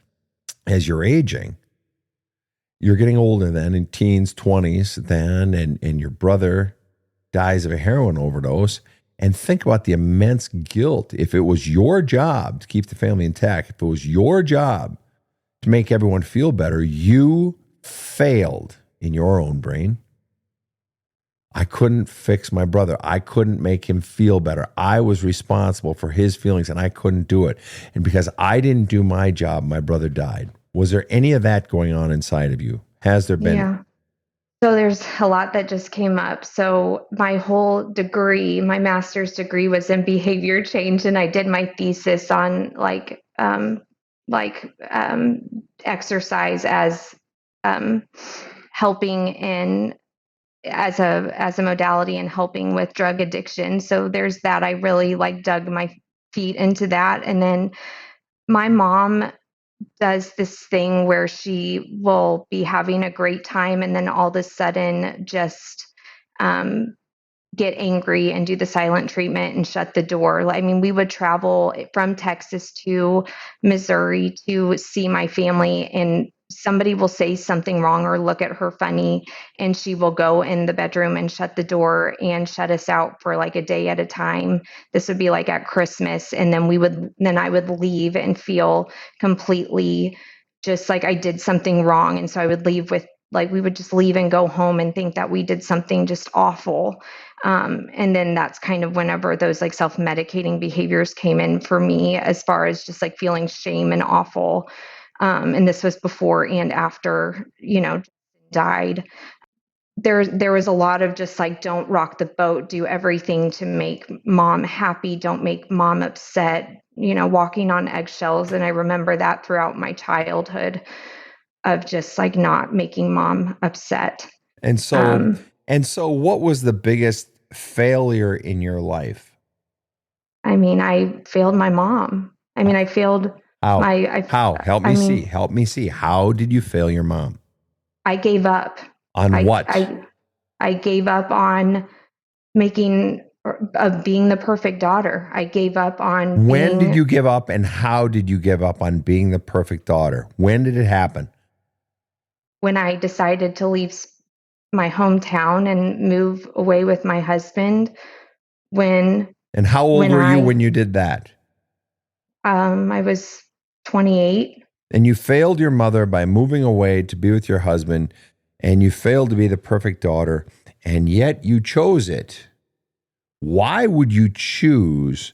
as you're aging. You're getting older then, in teens, 20s then, and your brother dies of a heroin overdose. And think about the immense guilt. If it was your job to keep the family intact, if it was your job to make everyone feel better, you failed in your own brain. I couldn't fix my brother. I couldn't make him feel better. I was responsible for his feelings, and I couldn't do it. And because I didn't do my job, my brother died. Was there any of that going on inside of you? Has there been? Yeah. So there's a lot that just came up. So my whole degree, my master's degree, was in behavior change, and I did my thesis on exercise as um, helping in as a modality in helping with drug addiction. So there's that. I really like dug my feet into that, and then my mom does this thing where she will be having a great time, and then all of a sudden just um, get angry and do the silent treatment and shut the door. I mean, we would travel from Texas to Missouri to see my family, and somebody will say something wrong or look at her funny, and she will go in the bedroom and shut the door and shut us out for like a day at a time. This would be like at Christmas, and then I would leave and feel completely just like I did something wrong. And so I would leave with like, we would just leave and go home and think that we did something just awful. And then that's kind of whenever those like self-medicating behaviors came in for me, as far as just like feeling shame and awful. And this was before and after, died. There was a lot of just like, don't rock the boat, do everything to make mom happy, don't make mom upset, walking on eggshells. And I remember that throughout my childhood, of just like not making mom upset. And so what was the biggest failure in your life? I mean, I failed my mom. I mean, I failed How? my How? Help me see. How did you fail your mom? I gave up. On what? I gave up on being the perfect daughter. I gave up on When did you give up, and how did you give up on being the perfect daughter? When did it happen? When I decided to leave my hometown and move away with my husband. And how old were you when you did that? I was 28. And you failed your mother by moving away to be with your husband, and you failed to be the perfect daughter, and yet you chose it. Why would you choose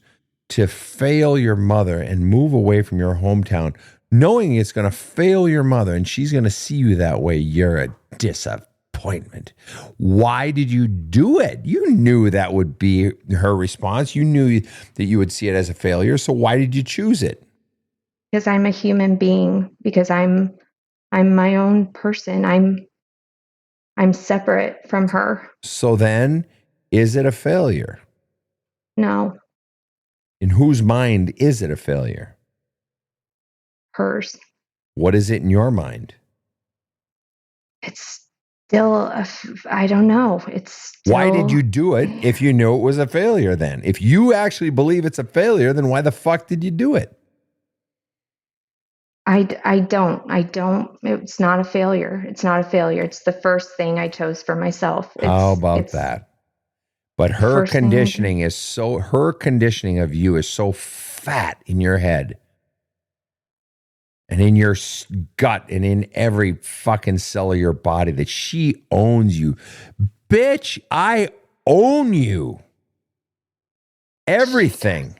to fail your mother and move away from your hometown, knowing it's going to fail your mother and she's going to see you that way? You're a disappointment. Why did you do it? You knew that would be her response. You knew that you would see it as a failure. So why did you choose it? Because I'm a human being. Because I'm my own person. I'm separate from her. So then, is it a failure? No. In whose mind is it a failure? Hers. What is it in your mind? It's still, I don't know. It's still, why did you do it if you knew it was a failure then? If you actually believe it's a failure, then why the fuck did you do it? I don't. It's not a failure. It's not a failure. It's the first thing I chose for myself. How about that? But her conditioning of you is so fat in your head and in your gut and in every fucking cell of your body that she owns you. Bitch, I own you. Everything.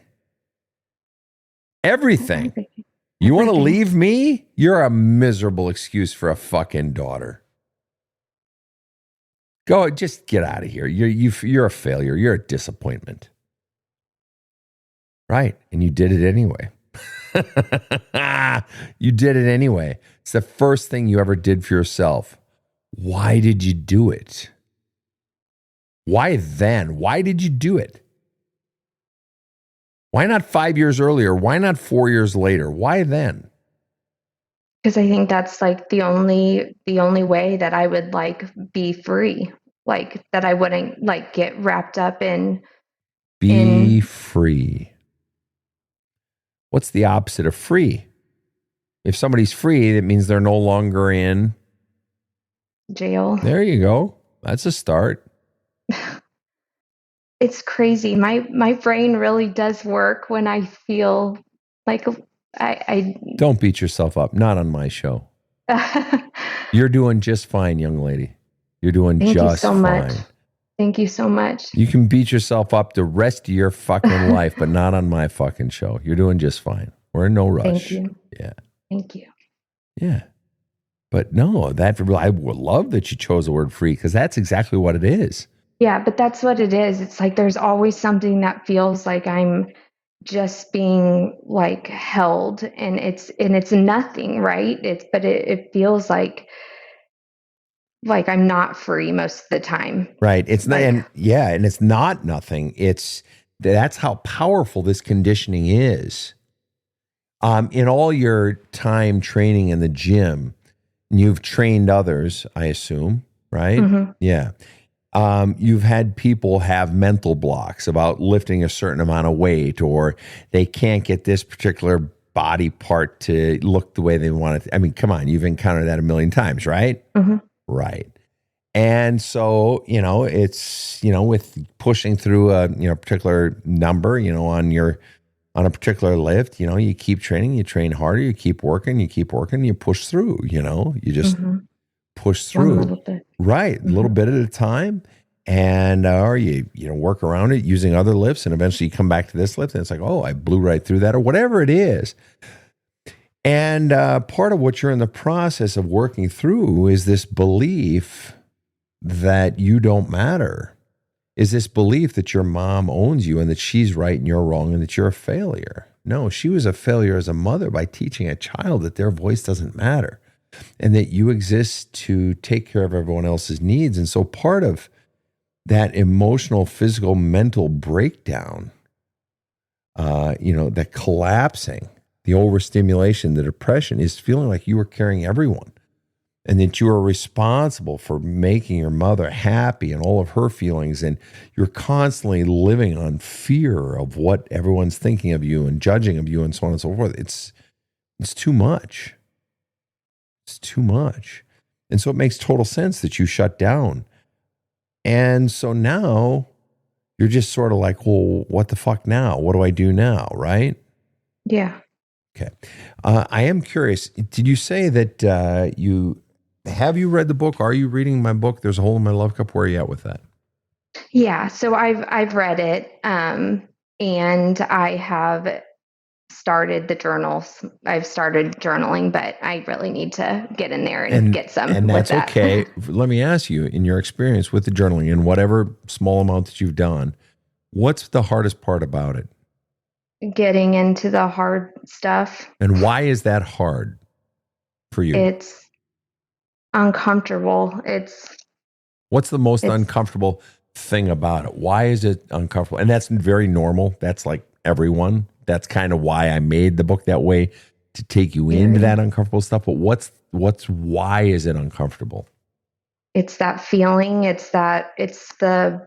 You want to leave me? You're a miserable excuse for a fucking daughter. Go, just get out of here. You're a failure. You're a disappointment. Right. And you did it anyway. You did it anyway. It's the first thing you ever did for yourself. Why did you do it? Why then? Why did you do it? Why not 5 years earlier? Why not 4 years later? Why then? Because I think that's like the only way that I would like be free, like that I wouldn't like get wrapped up in. Be free. What's the opposite of free? If somebody's free, that means they're no longer in jail. There you go. That's a start. It's crazy. My brain really does work when I feel like I Don't beat yourself up. Not on my show. You're doing just fine, young lady. You're doing Thank just you so fine. much. Thank you so much. You can beat yourself up the rest of your fucking life, but not on my fucking show. You're doing just fine. We're in no rush. Thank you. Yeah. Thank you. Yeah. But no, I would love that you chose the word free because that's exactly what it is. Yeah, but that's what it is. It's like there's always something that feels like I'm just being like held, and it's nothing, right? It feels like I'm not free most of the time. Right. It's not, and it's not nothing. That's how powerful this conditioning is. In all your time training in the gym, you've trained others, I assume, right? Mm-hmm. Yeah. You've had people have mental blocks about lifting a certain amount of weight, or they can't get this particular body part to look the way they want it. I mean, come on, you've encountered that a million times, right? Mm-hmm. Right. And so, it's, with pushing through a, particular number, on a particular lift, you keep training, you train harder, you keep working, you push through, you just push One through. little bit. Right. A little bit at a time. And, or you work around it using other lifts, and eventually you come back to this lift and it's like, oh, I blew right through that, or whatever it is. And part of what you're in the process of working through is this belief that you don't matter, is this belief that your mom owns you and that she's right and you're wrong and that you're a failure. No, she was a failure as a mother by teaching a child that their voice doesn't matter and that you exist to take care of everyone else's needs. And so part of that emotional, physical, mental breakdown, that collapsing, the overstimulation, the depression, is feeling like you were carrying everyone and that you are responsible for making your mother happy and all of her feelings. And you're constantly living on fear of what everyone's thinking of you and judging of you and so on and so forth. It's too much. It's too much. And so it makes total sense that you shut down. And so now you're just sort of like, well, what the fuck now? What do I do now? Right? Yeah. Okay. I am curious. Did you say that have you read the book? Are you reading my book? There's a Hole in My Love Cup. Where are you at with that? Yeah. So I've read it, and I have started the journals. I've started journaling, but I really need to get in there and get some. And that's with that. okay. Let me ask you, in your experience with the journaling, in whatever small amount that you've done, what's the hardest part about it? Getting into the hard stuff. And why is that hard for you? It's uncomfortable. What's the most uncomfortable thing about it? Why is it uncomfortable? And that's very normal. That's like everyone. That's kind of why I made the book that way, to take you into that uncomfortable stuff. But why is it uncomfortable? It's that feeling. It's the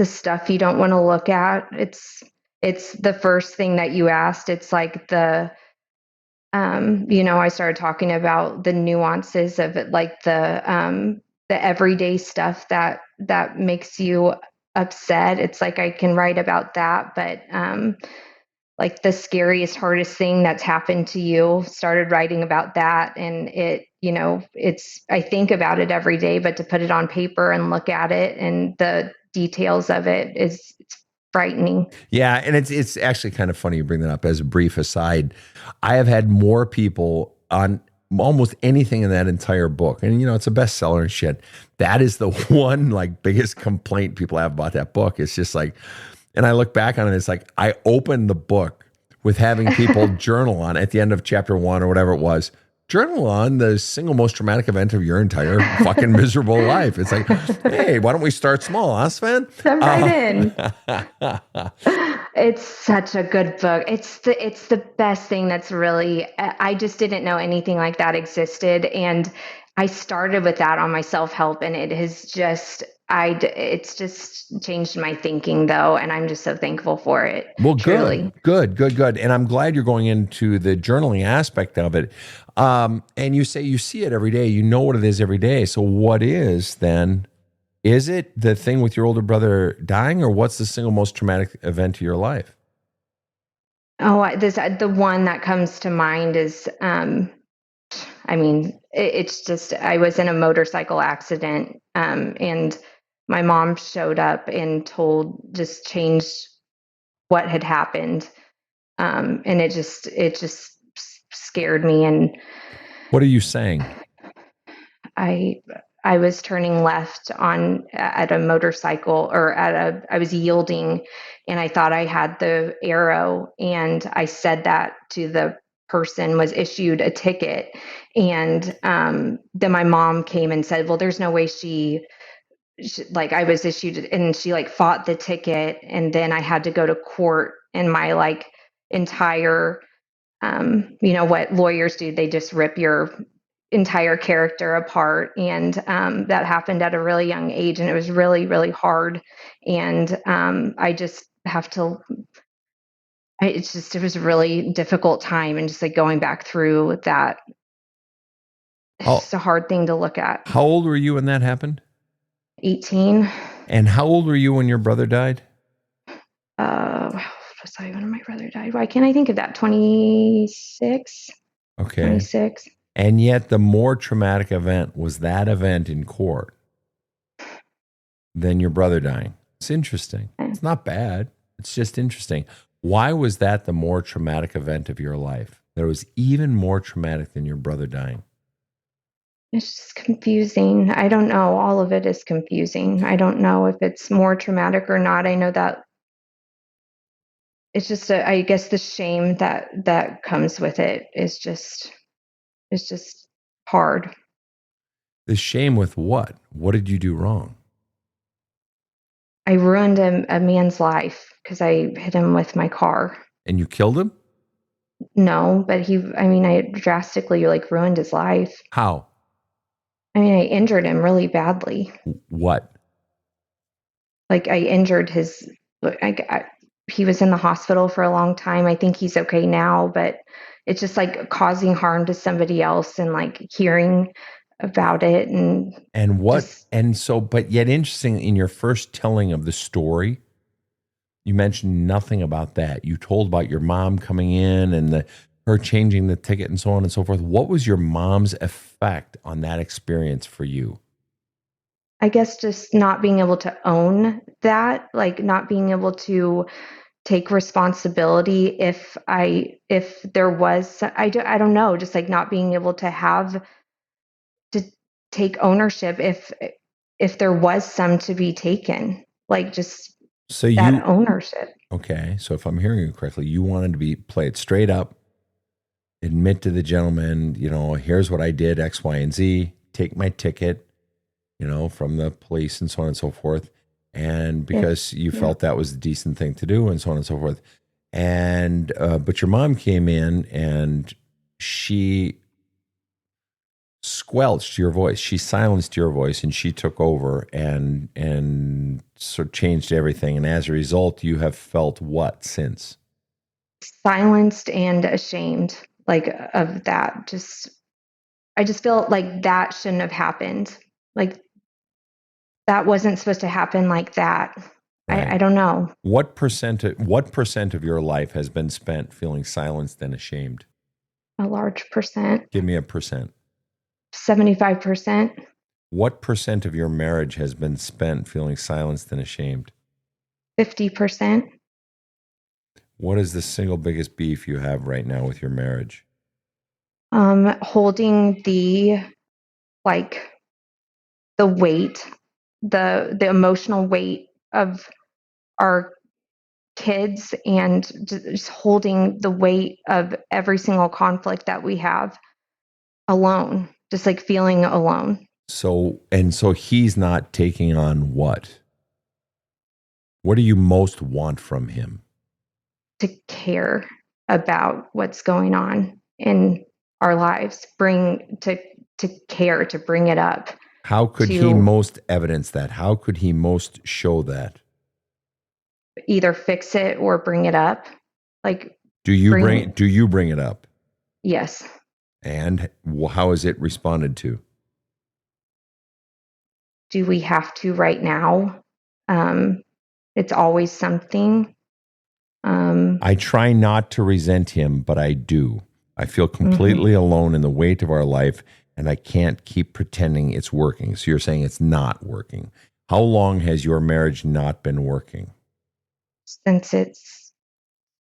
stuff you don't want to look at. It's the first thing that you asked. It's like I started talking about the nuances of it, like the everyday stuff that makes you upset. It's like I can write about that, but like the scariest, hardest thing that's happened to you, started writing about that. And I think about it every day, but to put it on paper and look at it and the details of it's frightening. Yeah, and it's actually kind of funny you bring that up. As a brief aside, I have had more people on almost anything in that entire book, and it's a bestseller and shit. That is the one like biggest complaint people have about that book. It's just like, and I look back on it, it's like I opened the book with having people journal on at the end of chapter 1 or whatever it was. Journal on the single most traumatic event of your entire fucking miserable life. It's like, hey, why don't we start small, huh, Sven? Jump right in. It's such a good book. It's the best thing that's really, I just didn't know anything like that existed. And I started with that on my self-help, and it has just, it's just changed my thinking though. And I'm just so thankful for it. Well, truly. Good. And I'm glad you're going into the journaling aspect of it. And you say you see it every day, you know what it is every day. So what is then, is it the thing with your older brother dying, or what's the single most traumatic event of your life? Oh, the one that comes to mind is, it's just, I was in a motorcycle accident, and my mom showed up and just changed what had happened. And it just scared me. And what are you saying? I was turning left at a motorcycle, or I was yielding, and I thought I had the arrow, and I said that to the person, was issued a ticket. And then my mom came and said, well, there's no way she like, I was issued, and she like fought the ticket. And then I had to go to court, and my like entire, what lawyers do, they just rip your entire character apart. And that happened at a really young age, and it was really, really hard. And I just have to, it was a really difficult time, and just like going back through that, it's just a hard thing to look at. How old were you when that happened? 18. And how old were you when your brother died? Was I when my brother died? Why can't I think of that? 26. Okay. 26. And yet the more traumatic event was that event in court than your brother dying. It's interesting. It's not bad. It's just interesting. Why was that the more traumatic event of your life? That was even more traumatic than your brother dying. It's just confusing. I don't know. All of it is confusing. I don't know if it's more traumatic or not. I know that it's just, I guess the shame that comes with it is just, it's just hard. The shame with what? What did you do wrong? I ruined a man's life because I hit him with my car. And you killed him? No, but I drastically ruined his life. How? I injured him really badly. What? I injured his, he was in the hospital for a long time. I think he's okay now, but it's just causing harm to somebody else and hearing about it. And what? But yet interesting, in your first telling of the story, you mentioned nothing about that. You told about your mom coming in and her changing the ticket and so on and so forth. What was your mom's effect on that experience for you? I guess just not being able to own that, not being able to take responsibility if there was, I don't know, just not being able to take ownership if there was some to be taken, that ownership. Okay, so if I'm hearing you correctly, you wanted to play it straight up, admit to the gentleman, here's what I did, X, Y, and Z, take my ticket, from the police and so on and so forth. And because you felt that was the decent thing to do and so on and so forth. And, but your mom came in and she squelched your voice. She silenced your voice and she took over and sort of changed everything. And as a result, you have felt what since? Silenced and ashamed, of that. I just feel like that shouldn't have happened. That wasn't supposed to happen like that. Right. I don't know. What percent of your life has been spent feeling silenced and ashamed? A large percent. Give me a percent. 75%. What percent of your marriage has been spent feeling silenced and ashamed? 50%. What is the single biggest beef you have right now with your marriage? Holding the weight, the emotional weight of our kids, and just holding the weight of every single conflict that we have alone, just feeling alone. So he's not taking on what? What do you most want from him? To care about what's going on in our lives, to care, to bring it up. How could he most evidence that? How could he most show that? Either fix it or bring it up. Do you bring it up? Yes. And how is it responded to? Do we have to right now? It's always something. I try not to resent him, but I do. I feel completely alone in the weight of our life, and I can't keep pretending it's working. So you're saying it's not working. How long has your marriage not been working? Since it's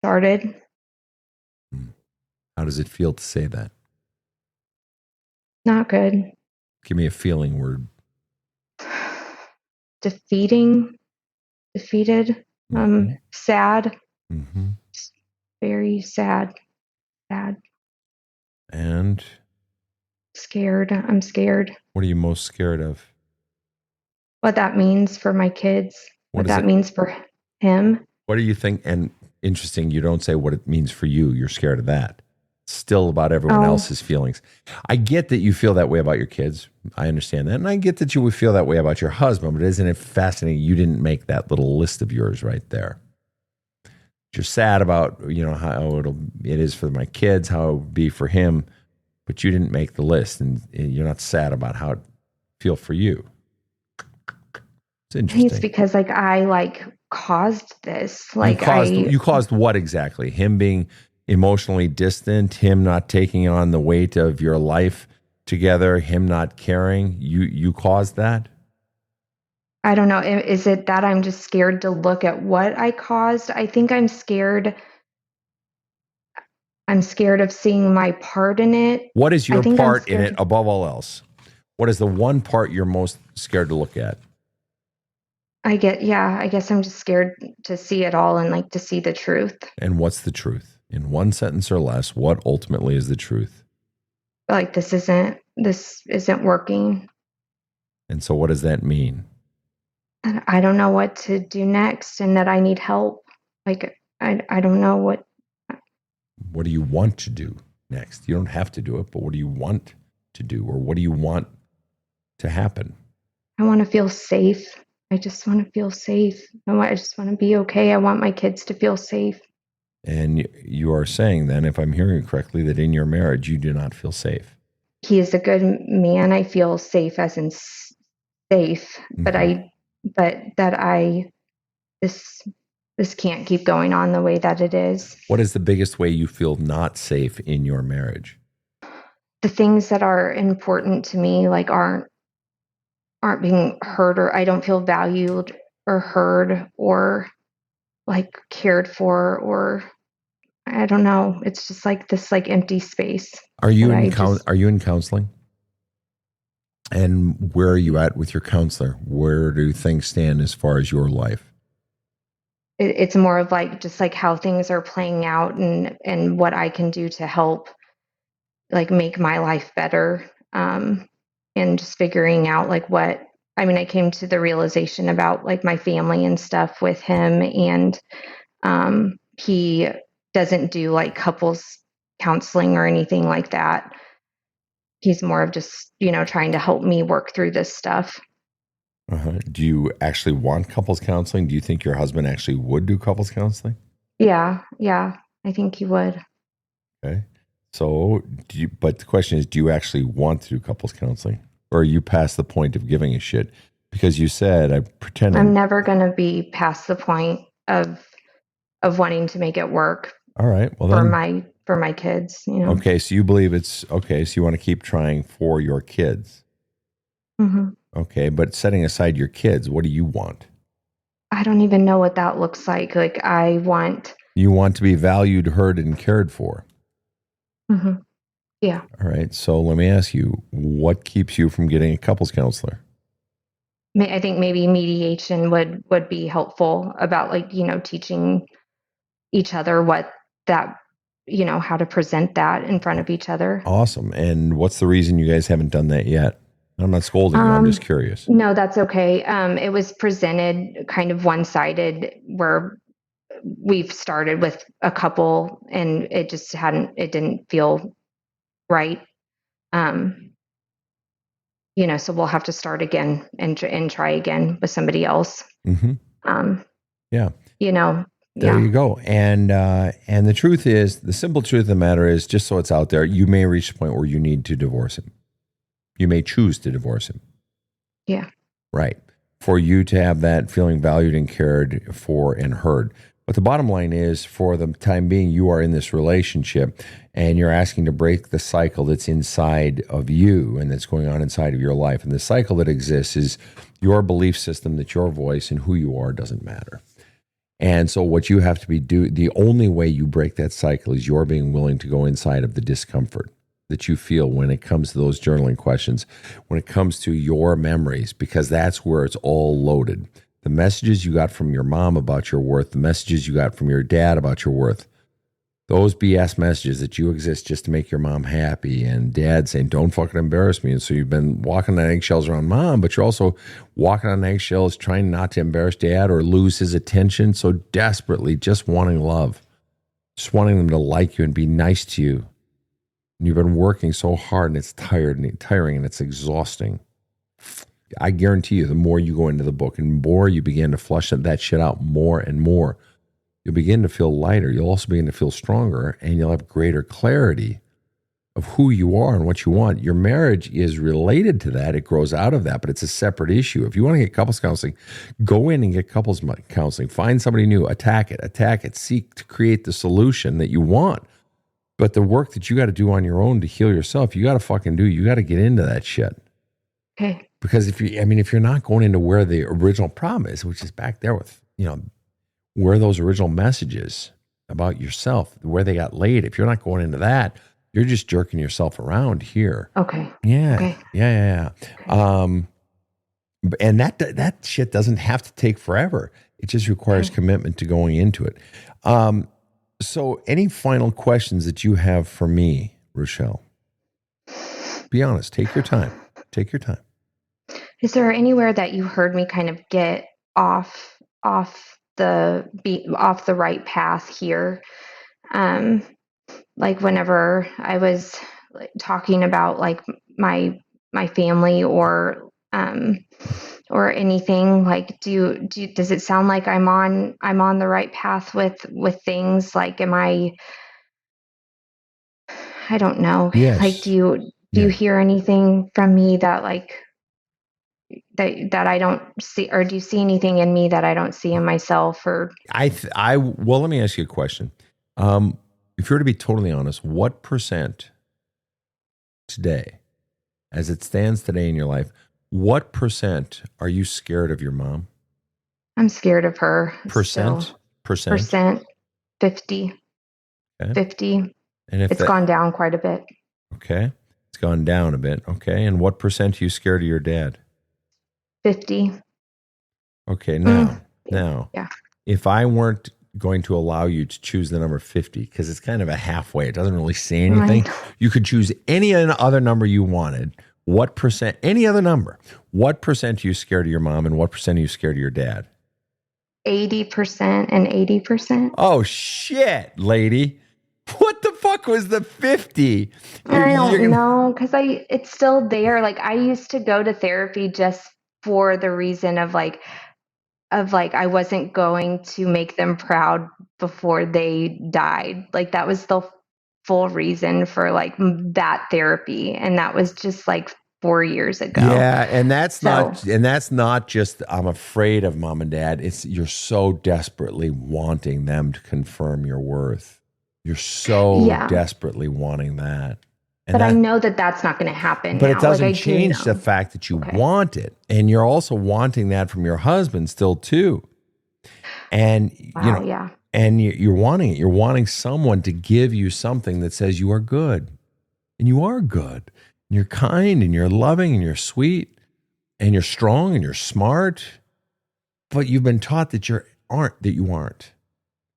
started. How does it feel to say that? Not good. Give me a feeling word. Defeated. Sad. Very sad. And? Scared. I'm scared. What are you most scared of? What that means for my kids. What that means for him. What do you think? And interesting, you don't say what it means for you. You're scared of that. still about everyone else's feelings. I get that you feel that way about your kids. I understand that. And I get that you would feel that way about your husband, but isn't it fascinating you didn't make that little list of yours right there? You're sad about, how it is for my kids, how it would be for him, but you didn't make the list, and you're not sad about how it feel for you. It's interesting. I think it's because I caused this. You caused what exactly? Him being emotionally distant, him not taking on the weight of your life together, him not caring. You caused that? I don't know. Is it that I'm just scared to look at what I caused? I think I'm scared. I'm scared of seeing my part in it. What is your part in it above all else? What is the one part you're most scared to look at? I guess I'm just scared to see it all and to see the truth. And what's the truth? In one sentence or less, what ultimately is the truth? This isn't working. And so what does that mean? I don't know what to do next, and that I need help. I don't know what. What do you want to do next? You don't have to do it, but what do you want to do, or what do you want to happen? I want to feel safe. I just want to feel safe. I just want to be okay. I want my kids to feel safe. And you are saying then, if I'm hearing you correctly, that in your marriage you do not feel safe. He is a good man. I feel safe, as in safe, Mm-hmm. This can't keep going on the way that it is. What is the biggest way you feel not safe in your marriage? The things that are important to me aren't being heard, or I don't feel valued or heard or cared for, or I don't know. It's just this empty space. Are you in counseling? And where are you at with your counselor? Where do things stand as far as your life? It's more of just how things are playing out, and what I can do to help make my life better. And just figuring out I came to the realization about my family and stuff with him, and he doesn't do couples counseling or anything like that. He's more of just, trying to help me work through this stuff. Uh-huh. Do you actually want couples counseling? Do you think your husband actually would do couples counseling? Yeah, I think he would. Okay. So, but the question is, do you actually want to do couples counseling? Or are you past the point of giving a shit? Because you said, I'm never going to be past the point of wanting to make it work. All right. Well, for my kids, Okay, so you believe it's okay. So you want to keep trying for your kids. Mm-hmm. Okay, but setting aside your kids, what do you want? I don't even know what that looks like. You want to be valued, heard, and cared for. Mm-hmm. Yeah. All right. So let me ask you, what keeps you from getting a couples counselor? I think maybe mediation would be helpful about teaching each other what that, how to present that in front of each other. Awesome. And what's the reason you guys haven't done that yet? I'm not scolding you. I'm just curious. No, that's okay. It was presented kind of one-sided, where we've started with a couple and it just didn't feel right. So we'll have to start again and try again with somebody else. Mm-hmm. Yeah. There you go. And the truth is, the simple truth of the matter is, just so it's out there, you may reach a point where you need to divorce him. You may choose to divorce him. Yeah. Right. For you to have that feeling valued and cared for and heard. But the bottom line is, for the time being, you are in this relationship and you're asking to break the cycle that's inside of you and that's going on inside of your life. And the cycle that exists is your belief system that your voice and who you are doesn't matter. And so what you have to the only way you break that cycle is you're being willing to go inside of the discomfort that you feel when it comes to those journaling questions, when it comes to your memories, because that's where it's all loaded. The messages you got from your mom about your worth, the messages you got from your dad about your worth, those BS messages that you exist just to make your mom happy, and dad saying, don't fucking embarrass me. And so you've been walking on eggshells around mom, but you're also walking on eggshells trying not to embarrass dad or lose his attention so desperately, just wanting love, just wanting them to like you and be nice to you. and you've been working so hard and it's tiring and it's exhausting, I guarantee you the more you go into the book and more you begin to flush that shit out more and more, you'll begin to feel lighter. You'll also begin to feel stronger, and you'll have greater clarity of who you are and what you want. Your marriage is related to that. It grows out of that, but it's a separate issue. If you want to get couples counseling, go in and get couples counseling. Find somebody new, attack it, seek to create the solution that you want. But the work that you got to do on your own to heal yourself, you got to fucking do. You got to get into that shit. Okay. Because if you're not going into where the original problem is, which is back there with, where those original messages about yourself, where they got laid, if you're not going into that, you're just jerking yourself around here. Okay. Yeah. Okay. Yeah. Okay. And that shit doesn't have to take forever. It just requires commitment to going into it. So any final questions that you have for me, Rochelle? Be honest. Take your time. Is there anywhere that you heard me kind of get off the right path here? Like whenever I was talking about like my family or anything, like does it sound like I'm on the right path with things? Like I don't know. Yes. Like do you hear anything from me that like that I don't see, or do you see anything in me that I don't see in myself? Or well, let me ask you a question. If you were to be totally honest, what percent today, as it stands today in your life, what percent are you scared of your mom? I'm scared of her. Percent? 50. Okay. 50. And if it's gone down quite a bit. Okay. It's gone down a bit. Okay. And what percent are you scared of your dad? 50. Okay. Now, yeah. If I weren't going to allow you to choose the number 50, because it's kind of a halfway, it doesn't really say anything. Right. You could choose any other number you wanted. What percent, any other number, what percent are you scared of your mom and what percent are you scared of your dad? 80% and 80%. Oh, shit, lady. What the fuck was the 50? I don't know, because it's still there. Like I used to go to therapy just for the reason of like I wasn't going to make them proud before they died. Like that was the full reason for like that therapy, and that was just like 4 years ago. Yeah, and that's not just I'm afraid of mom and dad. It's you're so desperately wanting them to confirm your worth. You're so desperately wanting that. And I know that that's not going to happen. But it doesn't change the fact that you want it. And you're also wanting that from your husband still too. And, and you're wanting it. You're wanting someone to give you something that says you are good. And you are good. And you're kind and you're loving and you're sweet and you're strong and you're smart. But you've been taught that you aren't.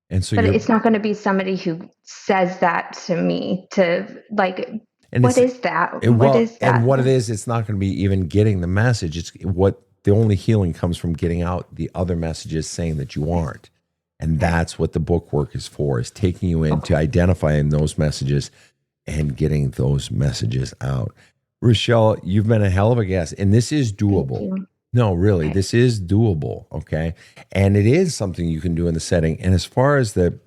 And so it's not going to be somebody who says that to me to like... And what is that? What is that? And what it is, it's not going to be even getting the message. It's what the only healing comes from getting out the other messages saying that you aren't. And that's what the book work is for, is taking you into identifying those messages and getting those messages out. Rochelle, you've been a hell of a guest, and this is doable. No, really, this is doable, okay? And it is something you can do in the setting. And as far as the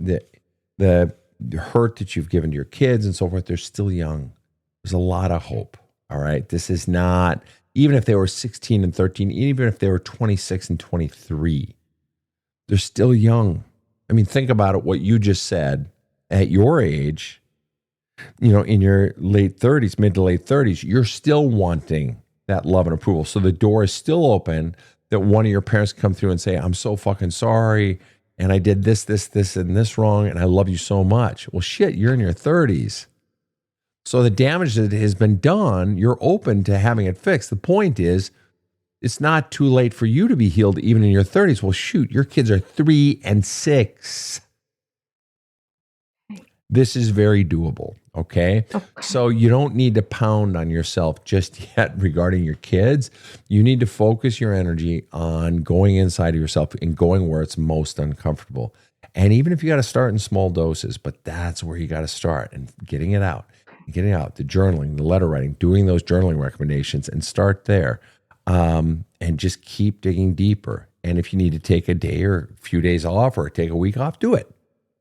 hurt that you've given to your kids and so forth, they're still young. There's a lot of hope, all right? This is not, even if they were 16 and 13, even if they were 26 and 23, they're still young. I mean, think about it, what you just said. At your age, in your late 30s, mid to late 30s, you're still wanting that love and approval. So the door is still open that one of your parents come through and say, I'm so fucking sorry, and I did this, and this wrong, and I love you so much. Well, shit, you're in your 30s. So the damage that has been done, you're open to having it fixed. The point is, it's not too late for you to be healed even in your 30s. Well, shoot, your kids are 3 and 6. This is very doable, okay? So you don't need to pound on yourself just yet regarding your kids. You need to focus your energy on going inside of yourself and going where it's most uncomfortable. And even if you got to start in small doses, but that's where you got to start and getting it out. getting out, the journaling, the letter writing, doing those journaling recommendations, and start there. And just keep digging deeper. And if you need to take a day or a few days off or take a week off, do it.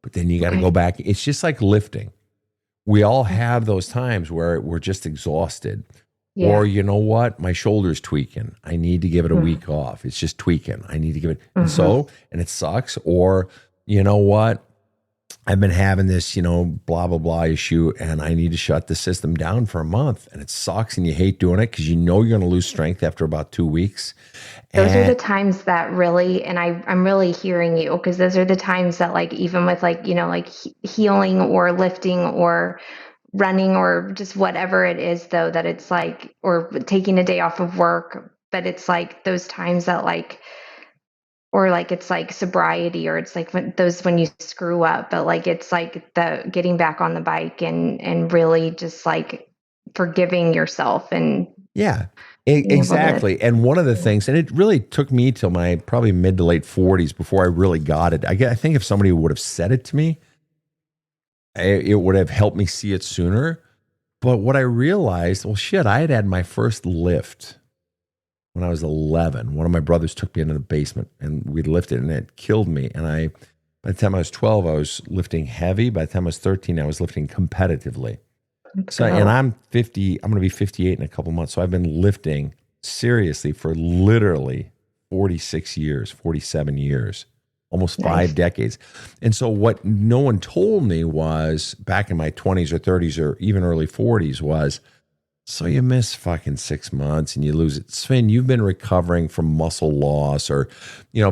But then you got to go back. It's just like lifting. We all have those times where we're just exhausted. Yeah. Or, you know what? My shoulder's tweaking. I need to give it a week off. It's just tweaking. I need to give it. And it sucks. Or, you know what? I've been having this, blah, blah, blah issue, and I need to shut the system down for a month. And it sucks, and you hate doing it because you know you're going to lose strength after about 2 weeks. Those are the times that really, and I'm really hearing you, because those are the times that, like, even with healing or lifting or running or just whatever it is, though, that it's like, or taking a day off of work, but it's like those times that or like it's like sobriety, or it's like when you screw up, but like it's like the getting back on the bike and really just like forgiving yourself and exactly. And one of the things, and it really took me till my probably mid to late 40s before I really got it. I think if somebody would have said it to me, it would have helped me see it sooner. But what I realized, I had my first lift when I was 11. One of my brothers took me into the basement and we lifted, and it killed me. And by the time I was 12, I was lifting heavy. By the time I was 13, I was lifting competitively. So, and I'm 50, I'm going to be 58 in a couple months. So I've been lifting seriously for literally 46 years, 47 years, almost 5 decades. And so what no one told me was back in my 20s or 30s or even early 40s was, so you miss fucking 6 months and you lose it. Sven, you've been recovering from muscle loss or,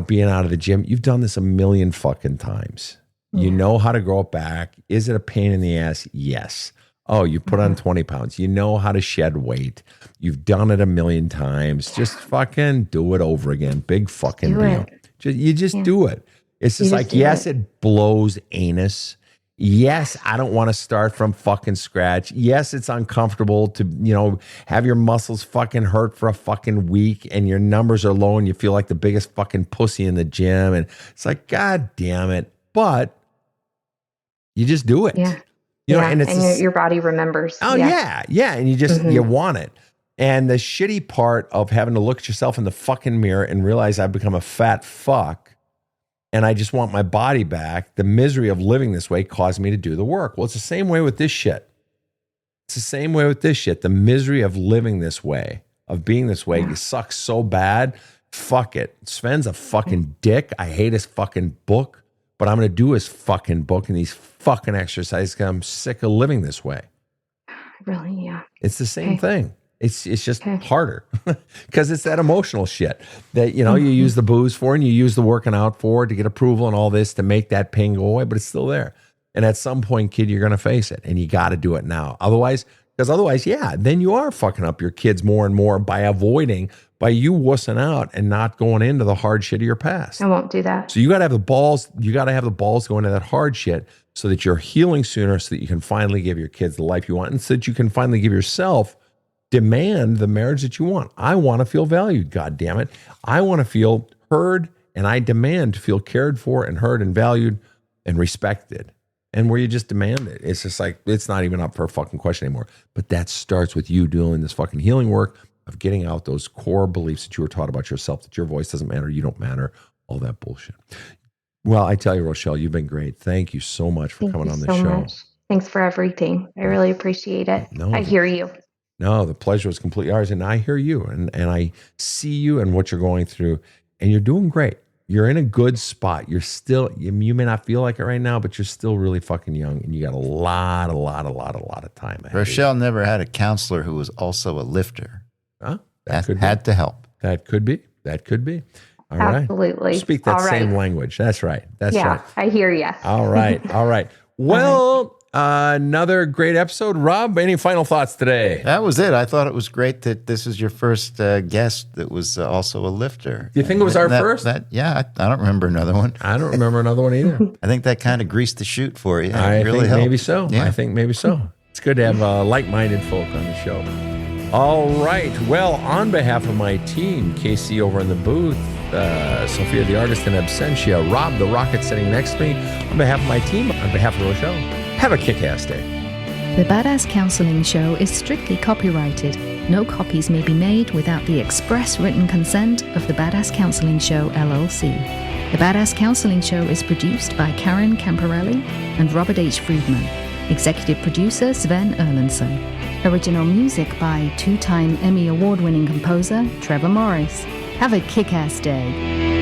being out of the gym. You've done this a million fucking times. You know how to grow it back. Is it a pain in the ass? Yes. Oh, you put on 20 pounds. You know how to shed weight. You've done it a million times. Just fucking do it over again. Big fucking deal. You just do it. It's just like, yes, it blows anus. Yes, I don't want to start from fucking scratch. Yes, it's uncomfortable to, have your muscles fucking hurt for a fucking week and your numbers are low and you feel like the biggest fucking pussy in the gym. And it's like, God damn it. But you just do it. Yeah. And it's your body remembers. Oh, yeah. And you just, you want it. And the shitty part of having to look at yourself in the fucking mirror and realize I've become a fat fuck and I just want my body back, the misery of living this way caused me to do the work. Well, it's the same way with this shit. The misery of living this way, of being this way, sucks so bad. Fuck it. Sven's a fucking dick. I hate his fucking book, but I'm going to do his fucking book and these fucking exercises because I'm sick of living this way. Really? Yeah. It's the same thing. It's just harder because it's that emotional shit that, you use the booze for and you use the working out for to get approval and all this to make that pain go away, but it's still there. And at some point, kid, you're going to face it and you got to do it now. Otherwise, then you are fucking up your kids more and more by you wussing out and not going into the hard shit of your past. I won't do that. So you got to have the balls. You got to have the balls going into that hard shit so that you're healing sooner, so that you can finally give your kids the life you want, and so that you can finally give yourself, demand the marriage that you want. I want to feel valued. God damn it. I want to feel heard, and I demand to feel cared for and heard and valued and respected. And where you just demand it, it's just like, it's not even up for a fucking question anymore. But that starts with you doing this fucking healing work of getting out those core beliefs that you were taught about yourself, that your voice doesn't matter, you don't matter, all that bullshit. Well, I tell you, Rochelle, you've been great. Thank you so much for coming on the show. Much. Thanks for everything. I really appreciate it. I hear you. No, the pleasure was completely ours. And I hear you and I see you and what you're going through, and you're doing great. You're in a good spot. You're still, you may not feel like it right now, but you're still really fucking young and you got a lot of time ahead. Rochelle never had a counselor who was also a lifter. Huh? That had to help. That could be. All right. Absolutely. Speak that same language. That's right. That's right. I hear you. All right. Well, another great episode. Rob, any final thoughts today? That was it. I thought it was great that this is your first guest that was also a lifter. Do you think it was our first? I don't remember another one. I don't remember another one either. I think that kind of greased the chute for you. I really think helped. maybe so. Yeah. I think maybe so. It's good to have like-minded folk on the show. All right. Well, on behalf of my team, Casey over in the booth, Sophia the artist in absentia, Rob the rocket sitting next to me, on behalf of my team, on behalf of Rochelle, have a kick-ass day. The Badass Counseling Show is strictly copyrighted. No copies may be made without the express written consent of the Badass Counseling Show, LLC. The Badass Counseling Show is produced by Karen Camparelli and Robert H. Friedman. Executive producer Sven Erlandson. Original music by two-time Emmy Award-winning composer Trevor Morris. Have a kick-ass day.